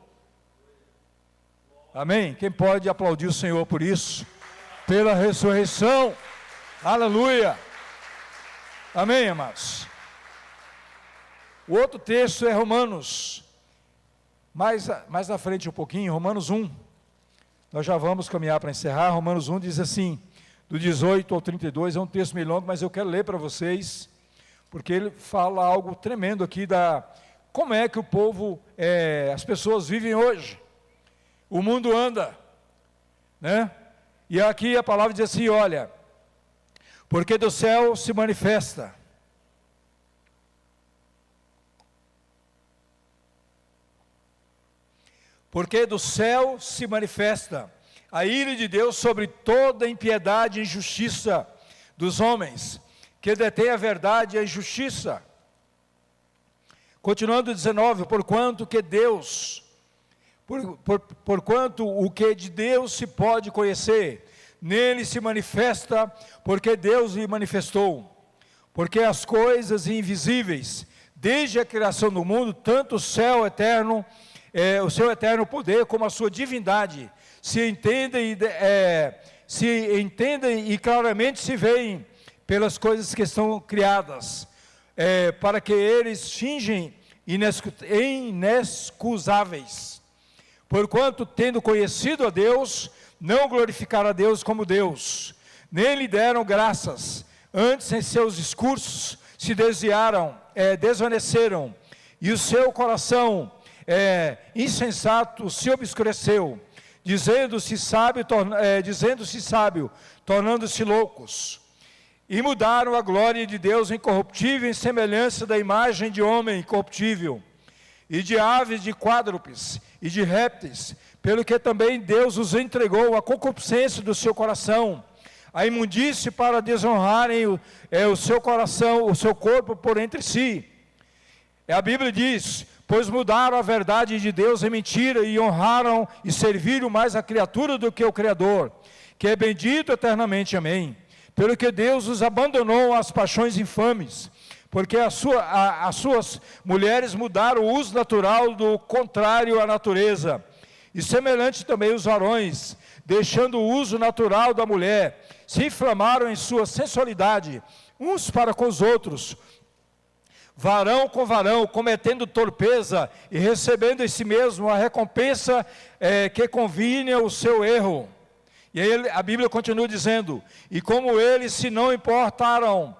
Amém? Quem pode aplaudir o Senhor por isso? Pela ressurreição. Aleluia. Amém, amados? O outro texto é Romanos, mais à frente um pouquinho, Romanos 1, Nós já vamos caminhar para encerrar. Romanos 1 diz assim, do 18 ao 32, é um texto meio longo, mas eu quero ler para vocês, porque ele fala algo tremendo aqui como é que o povo, as pessoas vivem hoje. O mundo anda, né? E aqui a palavra diz assim, olha, porque do céu se manifesta. Porque do céu se manifesta a ira de Deus sobre toda impiedade e injustiça dos homens, que detém a verdade e a injustiça. Continuando 19, porquanto o que de Deus se pode conhecer, nele se manifesta, porque Deus lhe manifestou. Porque as coisas invisíveis, desde a criação do mundo, tanto o céu eterno, o seu eterno poder, como a sua divindade, se entendem e claramente se veem pelas coisas que estão criadas, para que eles fingem inexcusáveis. Porquanto, tendo conhecido a Deus, não glorificaram a Deus como Deus, nem lhe deram graças, antes em seus discursos se desvaneceram, e o seu coração insensato se obscureceu, dizendo-se sábio, tornando-se loucos, e mudaram a glória de Deus incorruptível em semelhança da imagem de homem incorruptível, e de aves, de quádrupes, e de répteis, pelo que também Deus os entregou à concupiscência do seu coração, a imundície para desonrarem o seu coração, o seu corpo por entre si. A Bíblia diz, pois mudaram a verdade de Deus em mentira, e honraram e serviram mais a criatura do que o Criador, que é bendito eternamente, amém. Pelo que Deus os abandonou às paixões infames, porque as suas mulheres mudaram o uso natural do contrário à natureza, e semelhante também os varões, deixando o uso natural da mulher, se inflamaram em sua sensualidade, uns para com os outros, varão com varão, cometendo torpeza, e recebendo em si mesmo a recompensa que convinha o seu erro. E aí a Bíblia continua dizendo, e como eles se não importaram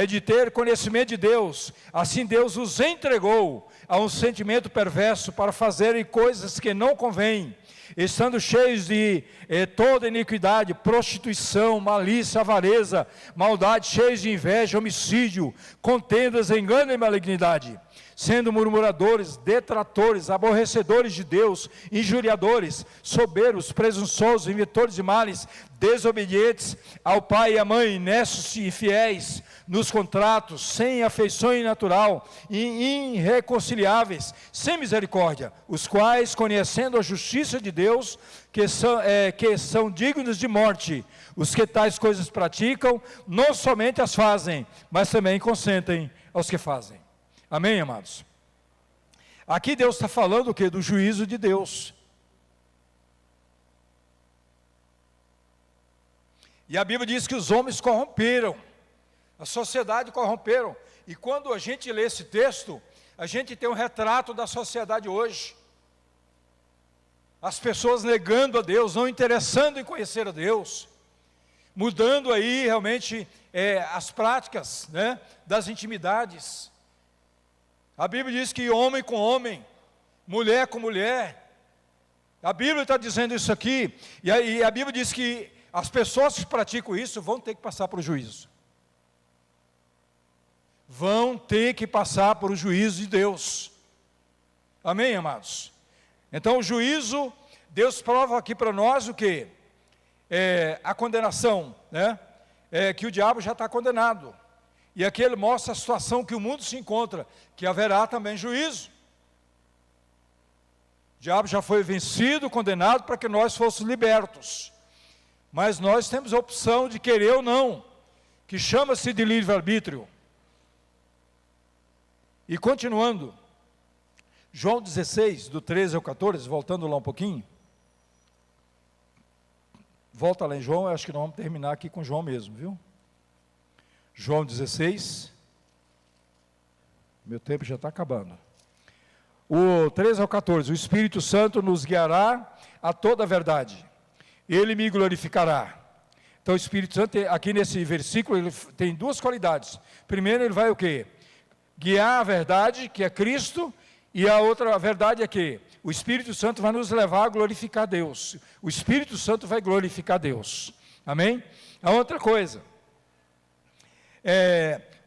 de ter conhecimento de Deus, assim Deus os entregou a um sentimento perverso para fazerem coisas que não convêm, estando cheios de toda iniquidade, prostituição, malícia, avareza, maldade, cheios de inveja, homicídio, contendas, engano e malignidade, sendo murmuradores, detratores, aborrecedores de Deus, injuriadores, soberbos, presunçosos, inventores de males, desobedientes ao pai e à mãe, nessos e infiéis nos contratos, sem afeição natural, e irreconciliáveis, sem misericórdia, os quais, conhecendo a justiça de Deus, que são dignos de morte, os que tais coisas praticam, não somente as fazem, mas também consentem aos que fazem. Amém, amados? Aqui Deus está falando o quê? Do juízo de Deus. E a Bíblia diz que os homens corromperam, a sociedade corromperam. E quando a gente lê esse texto, a gente tem um retrato da sociedade hoje. As pessoas negando a Deus, não interessando em conhecer a Deus, mudando aí realmente as práticas, né, das intimidades. A Bíblia diz que homem com homem, mulher com mulher. A Bíblia está dizendo isso aqui, e a Bíblia diz que as pessoas que praticam isso vão ter que passar por juízo. Vão ter que passar por o juízo de Deus. Amém, amados? Então o juízo, Deus prova aqui para nós o quê? A condenação, né? Que o diabo já está condenado. E aqui ele mostra a situação que o mundo se encontra, que haverá também juízo. O diabo já foi vencido, condenado, para que nós fôssemos libertos. Mas nós temos a opção de querer ou não, que chama-se de livre-arbítrio. E continuando, João 16, do 13 ao 14, voltando lá um pouquinho. Volta lá em João, eu acho que nós vamos terminar aqui com João mesmo, viu? João 16, meu tempo já está acabando. O 13 ao 14, o Espírito Santo nos guiará a toda a verdade, ele me glorificará. Então o Espírito Santo, aqui nesse versículo, ele tem duas qualidades. Primeiro, ele vai o quê? Guiar a verdade, que é Cristo, e a outra verdade é que o Espírito Santo vai nos levar a glorificar Deus. O Espírito Santo vai glorificar Deus. Amém? A outra coisa,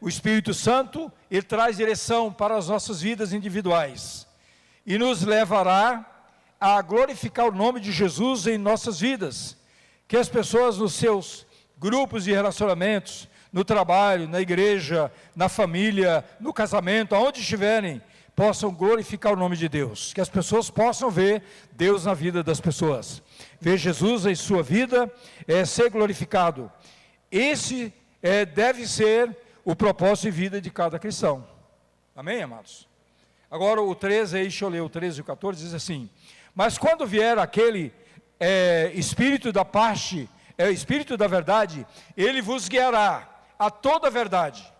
o Espírito Santo, ele traz direção para as nossas vidas individuais. E nos levará a glorificar o nome de Jesus em nossas vidas. Que as pessoas nos seus grupos de relacionamentos, no trabalho, na igreja, na família, no casamento, aonde estiverem, possam glorificar o nome de Deus. Que as pessoas possam ver Deus na vida das pessoas. Ver Jesus em sua vida, ser glorificado. Esse deve ser o propósito de vida de cada cristão. Amém, amados? Agora o 13, aí, deixa eu ler o 13 e o 14, diz assim: mas quando vier aquele Espírito da parte, Espírito da verdade, ele vos guiará a toda a verdade,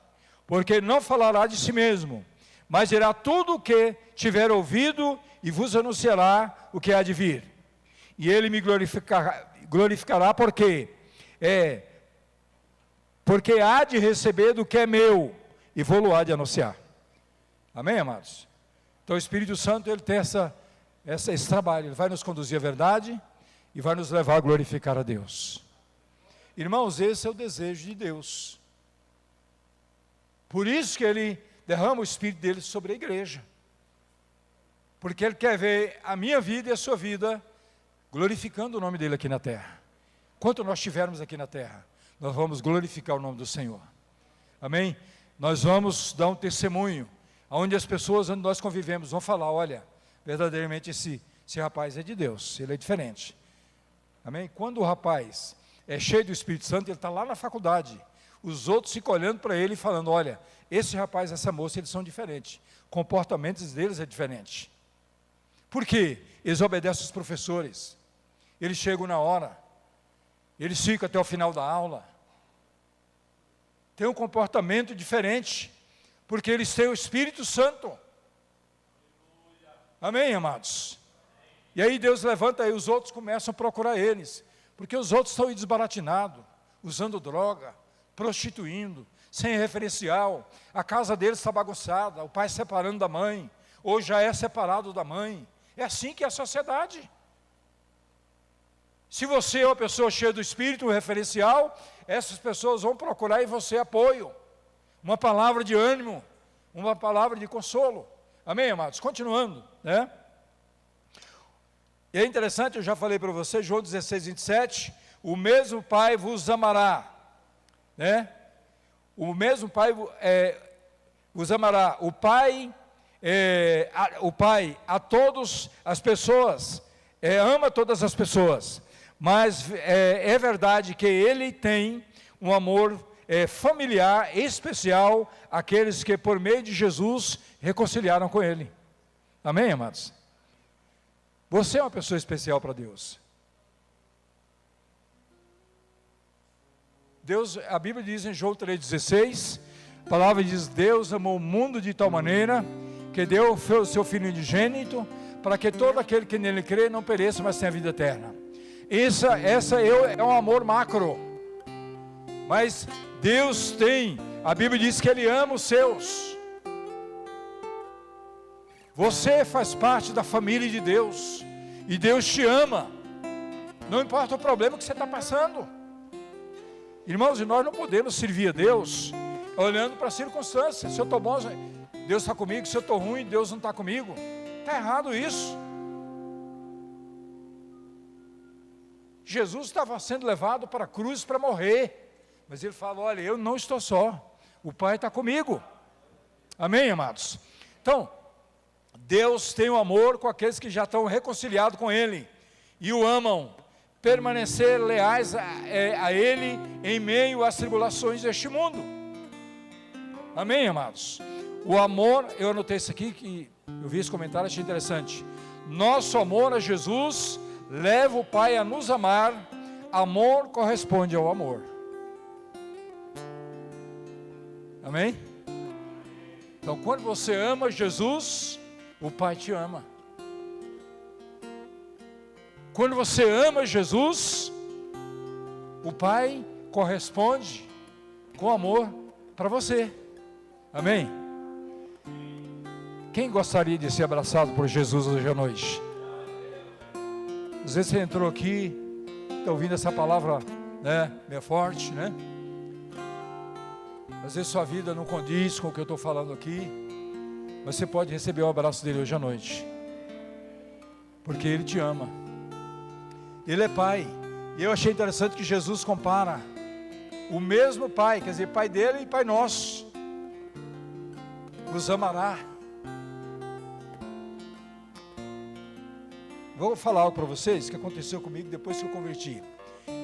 porque não falará de si mesmo, mas dirá tudo o que tiver ouvido e vos anunciará o que há de vir. E ele me glorificará porque há de receber do que é meu e vou-lo há de anunciar. Amém, amados? Então o Espírito Santo, ele tem esse trabalho, ele vai nos conduzir à verdade e vai nos levar a glorificar a Deus. Irmãos, esse é o desejo de Deus. Por isso que ele derrama o Espírito dele sobre a igreja. Porque ele quer ver a minha vida e a sua vida glorificando o nome dele aqui na terra. Quanto nós estivermos aqui na terra, nós vamos glorificar o nome do Senhor. Amém? Nós vamos dar um testemunho, onde as pessoas onde nós convivemos vão falar: olha, verdadeiramente esse rapaz é de Deus, ele é diferente. Amém? Quando o rapaz é cheio do Espírito Santo, ele está lá na faculdade, os outros ficam olhando para ele e falando: olha, esse rapaz, essa moça, eles são diferentes, comportamentos deles é diferente. Por quê? Eles obedecem os professores, eles chegam na hora, eles ficam até o final da aula, tem um comportamento diferente, porque eles têm o Espírito Santo. Amém, amados? E aí Deus levanta, e os outros começam a procurar eles, porque os outros estão aí desbaratinados, usando droga, prostituindo, sem referencial, a casa deles está bagunçada, o pai separando da mãe, ou já é separado da mãe. É assim que é a sociedade. Se você é uma pessoa cheia do Espírito, um referencial, essas pessoas vão procurar em você apoio, uma palavra de ânimo, uma palavra de consolo. Amém, amados? Continuando, né? E é interessante, eu já falei para você, João 16, 27, o mesmo Pai vos amará, né? O mesmo Pai vos amará. O Pai a todas as pessoas, ama todas as pessoas, mas é verdade que Ele tem um amor familiar, especial, àqueles que por meio de Jesus reconciliaram com Ele. Amém, amados? Você é uma pessoa especial para Deus. Deus, a Bíblia diz em João 3,16, a palavra diz: Deus amou o mundo de tal maneira que deu o seu Filho unigênito, para que todo aquele que nele crê não pereça, mas tenha vida eterna. Essa é um amor macro, mas Deus tem, a Bíblia diz que Ele ama os seus. Você faz parte da família de Deus, e Deus te ama, não importa o problema que você está passando. Irmãos, e nós não podemos servir a Deus olhando para as circunstâncias. Se eu estou bom, Deus está comigo; se eu estou ruim, Deus não está comigo. Está errado isso. Jesus estava sendo levado para a cruz para morrer, mas Ele fala: olha, eu não estou só, o Pai está comigo. Amém, amados? Então, Deus tem um amor com aqueles que já estão reconciliados com Ele, e o amam, permanecer leais a Ele, em meio às tribulações deste mundo. Amém, amados? O amor, eu anotei isso aqui, que eu vi esse comentário, achei interessante. Nosso amor a Jesus leva o Pai a nos amar. Amor corresponde ao amor. Amém? Então, quando você ama Jesus, o Pai te ama. Quando você ama Jesus, o Pai corresponde com amor para você. Amém? Quem gostaria de ser abraçado por Jesus hoje à noite? Às vezes você entrou aqui, está ouvindo essa palavra, né, meio forte, né? Às vezes sua vida não condiz com o que eu estou falando aqui, mas você pode receber o abraço dele hoje à noite, porque ele te ama. Ele é Pai. E eu achei interessante que Jesus compara o mesmo Pai, quer dizer, Pai dele e Pai nosso, nos amará. Vou falar algo para vocês que aconteceu comigo depois que eu converti.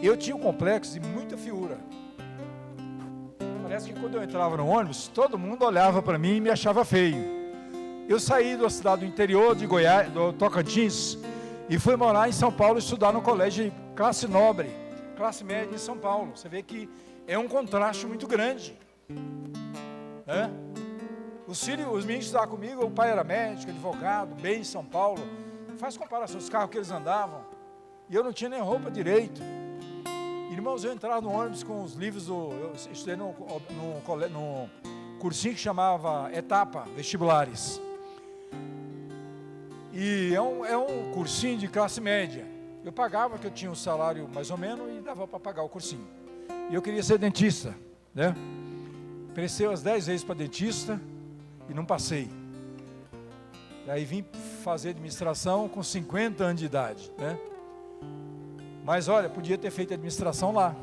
Eu tinha um complexo de muita fiura. Parece que quando eu entrava no ônibus, todo mundo olhava para mim e me achava feio. Eu saí da cidade do interior de Goiás, do Tocantins, e fui morar em São Paulo, estudar no colégio de classe nobre, classe média em São Paulo. Você vê que é um contraste muito grande, né? Os meninos estudavam comigo, o pai era médico, advogado, bem em São Paulo. Faz comparação, os carros que eles andavam, e eu não tinha nem roupa direito. Irmãos, eu entrava no ônibus com os livros, eu estudei num cursinho que chamava Etapa, vestibulares. E é um cursinho de classe média. Eu pagava, que eu tinha um salário mais ou menos, e dava para pagar o cursinho. E eu queria ser dentista, né? Prestei umas 10 vezes para dentista e não passei. E aí vim fazer administração com 50 anos de idade, né? Mas olha, podia ter feito administração lá.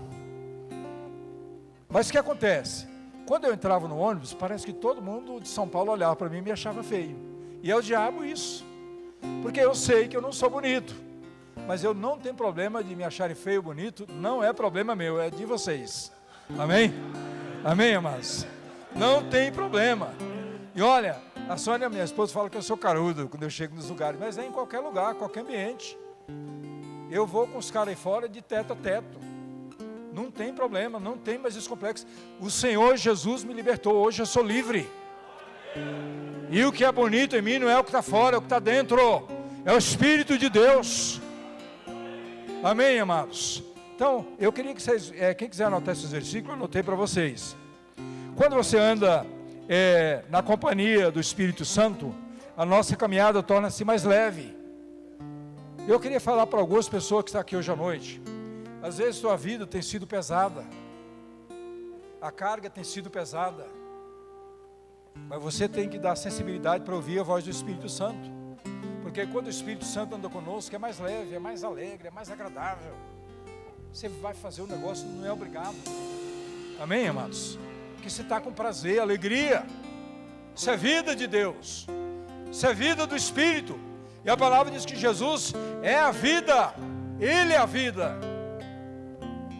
Mas o que acontece? Quando eu entrava no ônibus, parece que todo mundo de São Paulo olhava para mim e me achava feio. E é o diabo isso. Porque eu sei que eu não sou bonito. Mas eu não tenho problema de me acharem feio ou bonito. Não é problema meu, é de vocês. Amém? Amém, amados? Não tem problema. E olha, a Sônia, minha esposa, fala que eu sou carudo quando eu chego nos lugares. Mas é em qualquer lugar, qualquer ambiente. Eu vou com os caras aí fora de teto a teto. Não tem problema, não tem mais esse complexo. O Senhor Jesus me libertou, hoje eu sou livre. E o que é bonito em mim não é o que está fora, é o que está dentro. É o Espírito de Deus. Amém, amados? Então, eu queria que vocês, quem quiser anotar esses versículos, eu anotei para vocês. Quando você anda na companhia do Espírito Santo, a nossa caminhada torna-se mais leve. Eu queria falar para algumas pessoas que estão aqui hoje à noite. Às vezes sua vida tem sido pesada, a carga tem sido pesada, mas você tem que dar sensibilidade para ouvir a voz do Espírito Santo, porque quando o Espírito Santo anda conosco, é mais leve, é mais alegre, é mais agradável. Você vai fazer o negócio, não é obrigado. Amém, amados? Porque você está com prazer, alegria. Isso é vida de Deus, isso é vida do Espírito. E a palavra diz que Jesus é a vida, Ele é a vida.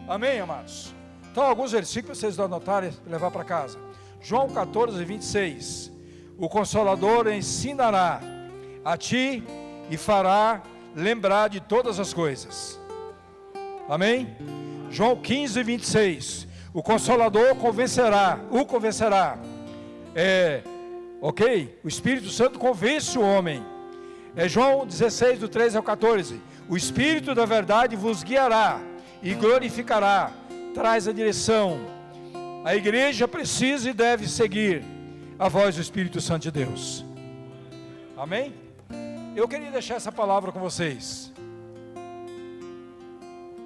Amém, amados? Então, alguns versículos vocês vão anotar e levar para casa. João 14, 26. O Consolador ensinará a ti e fará lembrar de todas as coisas. Amém? João 15, 26. O Consolador convencerá. Ok? O Espírito Santo convence o homem. João 16, do 13 ao 14. O Espírito da verdade vos guiará e glorificará. Traz a direção. A igreja precisa e deve seguir a voz do Espírito Santo de Deus. Amém? Eu queria deixar essa palavra com vocês.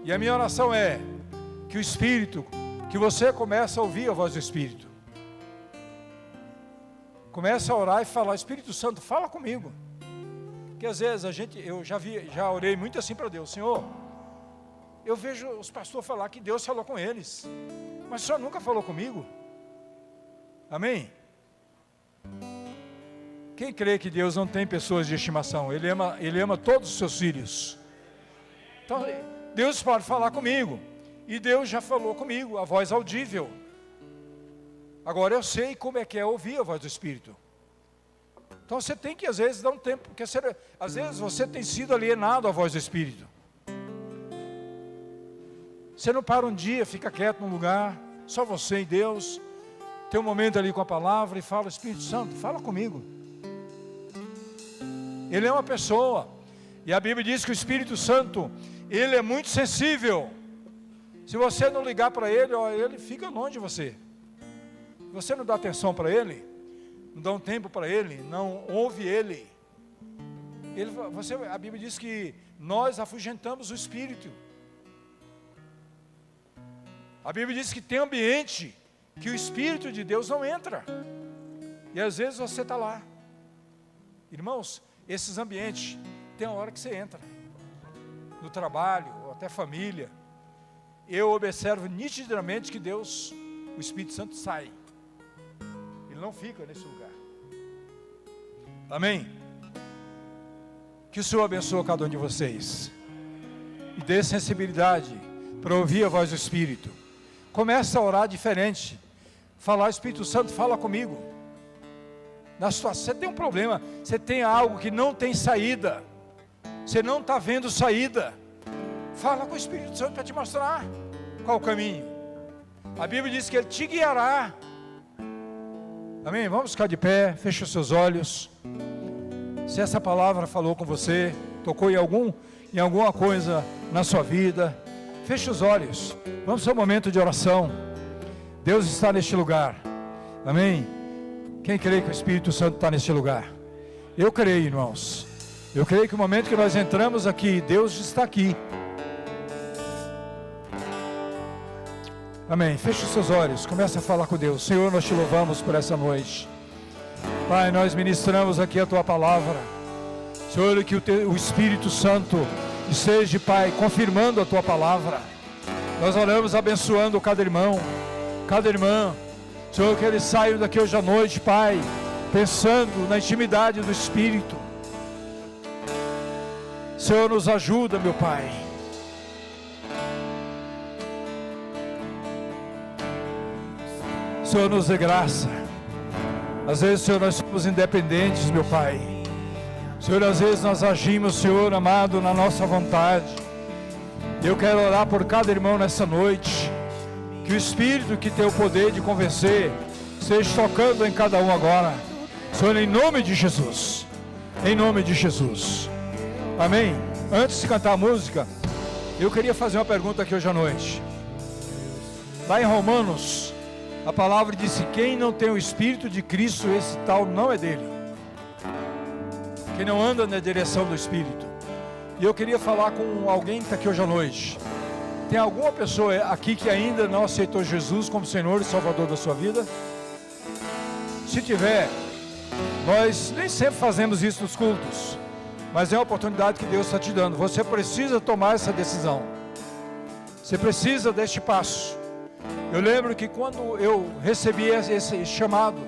E a minha oração é que o Espírito, que você comece a ouvir a voz do Espírito. Comece a orar e falar: Espírito Santo, fala comigo. Porque às vezes eu já orei muito assim para Deus: Senhor, eu vejo os pastores falar que Deus falou com eles, mas o Senhor nunca falou comigo. Amém? Quem crê que Deus não tem pessoas de estimação? Ele ama todos os seus filhos. Então Deus pode falar comigo, e Deus já falou comigo, a voz audível. Agora eu sei como é que é ouvir a voz do Espírito. Então você tem que às vezes dar um tempo, porque às vezes você tem sido alienado à voz do Espírito. Você não para um dia, fica quieto num lugar, só você e Deus, tem um momento ali com a palavra e fala: Espírito Santo, fala comigo. Ele é uma pessoa, e a Bíblia diz que o Espírito Santo, ele é muito sensível. Se você não ligar para ele, ó, ele fica longe de você. Se você não dá atenção para ele, não dá um tempo para ele, não ouve ele, a Bíblia diz que nós afugentamos o espírito. A Bíblia diz que tem ambiente que o Espírito de Deus não entra. E às vezes você está lá. Irmãos, esses ambientes, tem uma hora que você entra. No trabalho, ou até família. Eu observo nitidamente que Deus, o Espírito Santo sai. Ele não fica nesse lugar. Amém? Que o Senhor abençoe cada um de vocês. E dê sensibilidade para ouvir a voz do Espírito. Começa a orar diferente. Falar, Espírito Santo, fala comigo. Na situação, você tem um problema, você tem algo que não tem saída. Você não está vendo saída. Fala com o Espírito Santo para te mostrar qual o caminho. A Bíblia diz que Ele te guiará. Amém? Vamos ficar de pé, feche os seus olhos. Se essa palavra falou com você, tocou em alguma coisa na sua vida, feche os olhos. Vamos ao momento de oração. Deus está neste lugar. Amém? Quem crê que o Espírito Santo está neste lugar? Eu creio, irmãos. Eu creio que o momento que nós entramos aqui, Deus está aqui. Amém. Feche os seus olhos. Comece a falar com Deus. Senhor, nós te louvamos por essa noite. Pai, nós ministramos aqui a Tua palavra. Senhor, que o Espírito Santo esteja, Pai, confirmando a Tua palavra. Nós oramos abençoando cada irmão, cada irmã. Senhor, que eles saiam daqui hoje à noite, Pai, pensando na intimidade do Espírito. Senhor, nos ajuda, meu Pai. Senhor, nos dê graça. Às vezes, Senhor, nós somos independentes, meu Pai. Senhor, às vezes nós agimos, Senhor amado, na nossa vontade. Eu quero orar por cada irmão nessa noite. Que o Espírito que tem o poder de convencer esteja tocando em cada um agora. Senhor, em nome de Jesus. Em nome de Jesus. Amém? Antes de cantar a música, eu queria fazer uma pergunta aqui hoje à noite. Lá em Romanos, a palavra disse: quem não tem o Espírito de Cristo, esse tal não é dele. Quem não anda na direção do Espírito. E eu queria falar com alguém que está aqui hoje à noite. Tem alguma pessoa aqui que ainda não aceitou Jesus como Senhor e Salvador da sua vida? Se tiver, nós nem sempre fazemos isso nos cultos, mas é uma oportunidade que Deus está te dando. Você precisa tomar essa decisão. Você precisa deste passo. Eu lembro que quando eu recebi esse chamado,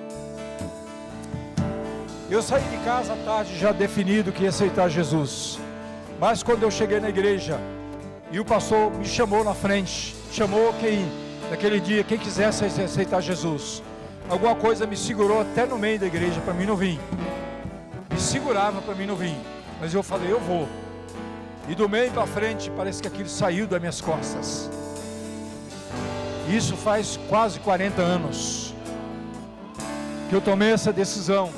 eu saí de casa à tarde já definido que ia aceitar Jesus. Mas quando eu cheguei na igreja, e o pastor me chamou na frente, chamou naquele dia, quem quisesse aceitar Jesus. Alguma coisa me segurou até no meio da igreja para mim não vir. Me segurava para mim não vir. Mas eu falei, eu vou. E do meio para frente, parece que aquilo saiu das minhas costas. Isso faz quase 40 anos que eu tomei essa decisão.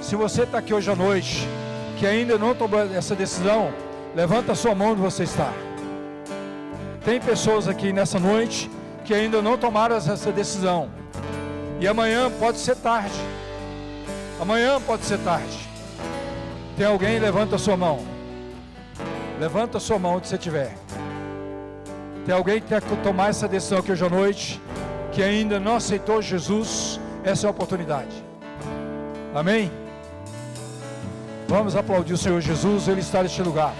Se você está aqui hoje à noite, que ainda não tomou essa decisão, levanta a sua mão onde você está. Tem pessoas aqui nessa noite que ainda não tomaram essa decisão. E amanhã pode ser tarde. Amanhã pode ser tarde. Tem alguém? Levanta a sua mão. Levanta a sua mão onde você estiver. Tem alguém que quer tomar essa decisão aqui hoje à noite, que ainda não aceitou Jesus? Essa é a oportunidade. Amém? Vamos aplaudir o Senhor Jesus, Ele está neste lugar.